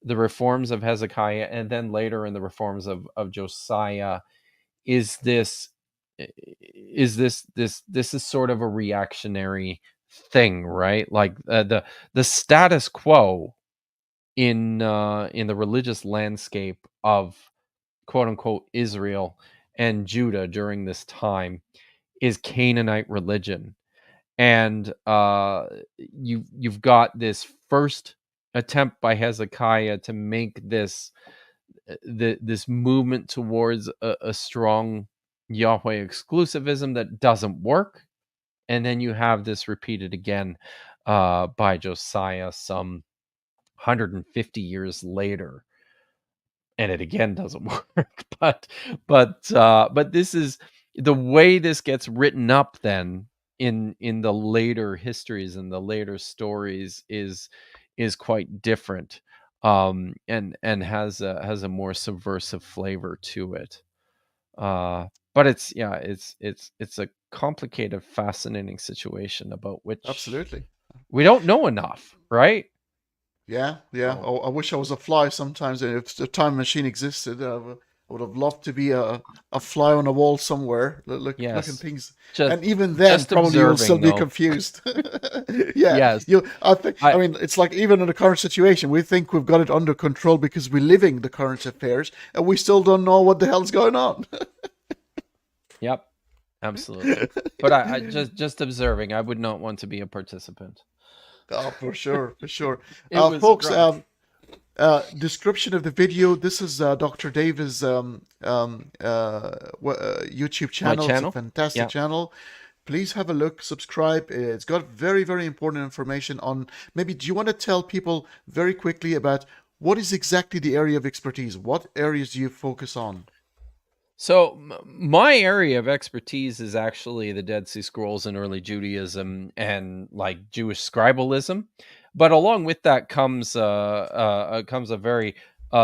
[SPEAKER 2] the reforms of Hezekiah and then later in the reforms of Josiah is this is sort of a reactionary thing, right? Like the status quo in the religious landscape of quote unquote Israel and Judah during this time is Canaanite religion. And you've got this first attempt by Hezekiah to make this this movement towards a strong Yahweh exclusivism that doesn't work, and then you have this repeated again by Josiah some 150 years later, and it again doesn't work. But this is the way this gets written up then in the later histories and the later stories is quite different, and has a more subversive flavor to it. But it's a complicated, fascinating situation about which
[SPEAKER 1] Absolutely.
[SPEAKER 2] we don't know enough, right?
[SPEAKER 1] Yeah, yeah.
[SPEAKER 2] So
[SPEAKER 1] Oh, I wish I was a fly sometimes. And if the time machine existed, I would have loved to be a fly on a wall somewhere, looking
[SPEAKER 2] yes,
[SPEAKER 1] things.
[SPEAKER 2] just
[SPEAKER 1] And even then,
[SPEAKER 2] just
[SPEAKER 1] probably you'll still
[SPEAKER 2] observing
[SPEAKER 1] be
[SPEAKER 2] though.
[SPEAKER 1] confused. Yeah,
[SPEAKER 2] Yes,
[SPEAKER 1] you. I think. I
[SPEAKER 2] I
[SPEAKER 1] mean, it's like even in the current situation, we think we've got it under control because we're living the current affairs, and we still don't know what the hell's going on.
[SPEAKER 2] yep, absolutely. But I just observing. I would not want to be a participant.
[SPEAKER 1] Oh, for sure, for sure.
[SPEAKER 2] It was
[SPEAKER 1] Folks,
[SPEAKER 2] rough.
[SPEAKER 1] description of the video. This is Dr. Davis' YouTube
[SPEAKER 2] My
[SPEAKER 1] channel. It's a
[SPEAKER 2] channel.
[SPEAKER 1] fantastic
[SPEAKER 2] Yeah.
[SPEAKER 1] channel. Please have a look, subscribe. It's got very, very important information on. Maybe do you want to tell people very quickly about what is exactly the area of expertise? What areas do you focus on?
[SPEAKER 2] So my area of expertise is actually the Dead Sea Scrolls and early Judaism and like Jewish scribalism, but along with that comes a very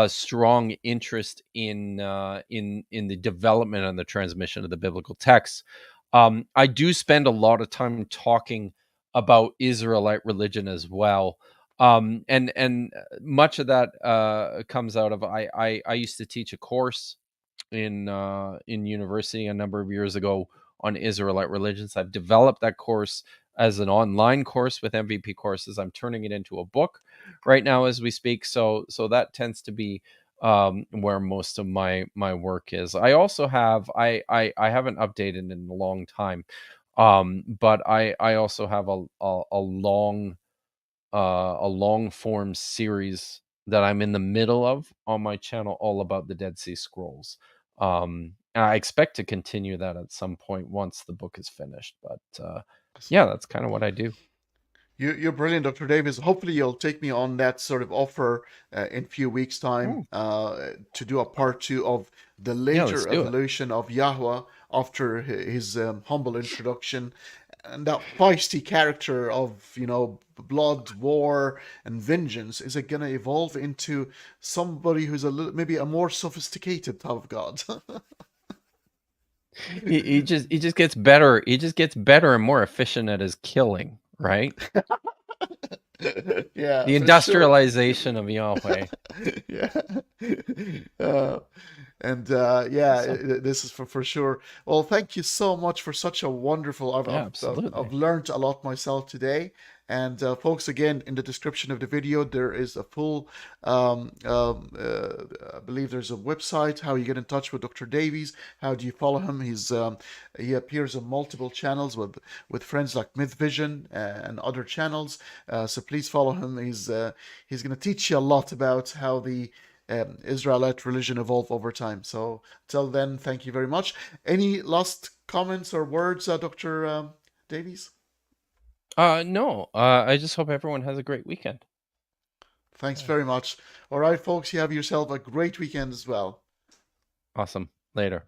[SPEAKER 2] strong interest in the development and the transmission of the biblical texts. I do spend a lot of time talking about Israelite religion as well. And much of that comes out of I used to teach a course in university a number of years ago on Israelite religions. I've developed that course as an online course with MVP courses. I'm turning it into a book right now as we speak. So that tends to be where most of my work is. I also have I haven't updated in a long time, but I also have a long form series that I'm in the middle of on my channel, all about the Dead Sea Scrolls. And I expect to continue that at some point once the book is finished. But yeah, that's kind of what I do.
[SPEAKER 1] You're brilliant, Dr. Davis. Hopefully, you'll take me on that sort of offer in a few weeks' time
[SPEAKER 2] Oh,
[SPEAKER 1] to do a part two of the
[SPEAKER 2] yeah, let's
[SPEAKER 1] later
[SPEAKER 2] do it.
[SPEAKER 1] evolution of Yahweh after his humble introduction, and that feisty character of blood, war, and vengeance. Is it going to evolve into somebody who's a little, maybe a more sophisticated type of god?
[SPEAKER 2] He just gets better. He just gets better and more efficient at his killing, right?
[SPEAKER 1] Yeah,
[SPEAKER 2] The
[SPEAKER 1] for sure.
[SPEAKER 2] industrialization of Yahweh.
[SPEAKER 1] Yeah. Uh, and yeah,
[SPEAKER 2] So
[SPEAKER 1] this is for sure. Well, thank you so much for such a wonderful.
[SPEAKER 2] yeah,
[SPEAKER 1] I've
[SPEAKER 2] absolutely.
[SPEAKER 1] learned a lot myself today. And folks, again, in the description of the video, there is a full. I believe there's a website. How you get in touch with Dr. Davies? How do you follow him? He appears on multiple channels with friends like Myth Vision and other channels. So please follow him. He's going to teach you a lot about how the Israelite religion evolve over time. So till then, thank you very much. Any last comments or words, Dr. Davies?
[SPEAKER 2] No. I just hope everyone has a great weekend.
[SPEAKER 1] Thanks very much. All right, folks, you have yourself a great weekend as well.
[SPEAKER 2] Awesome. Later.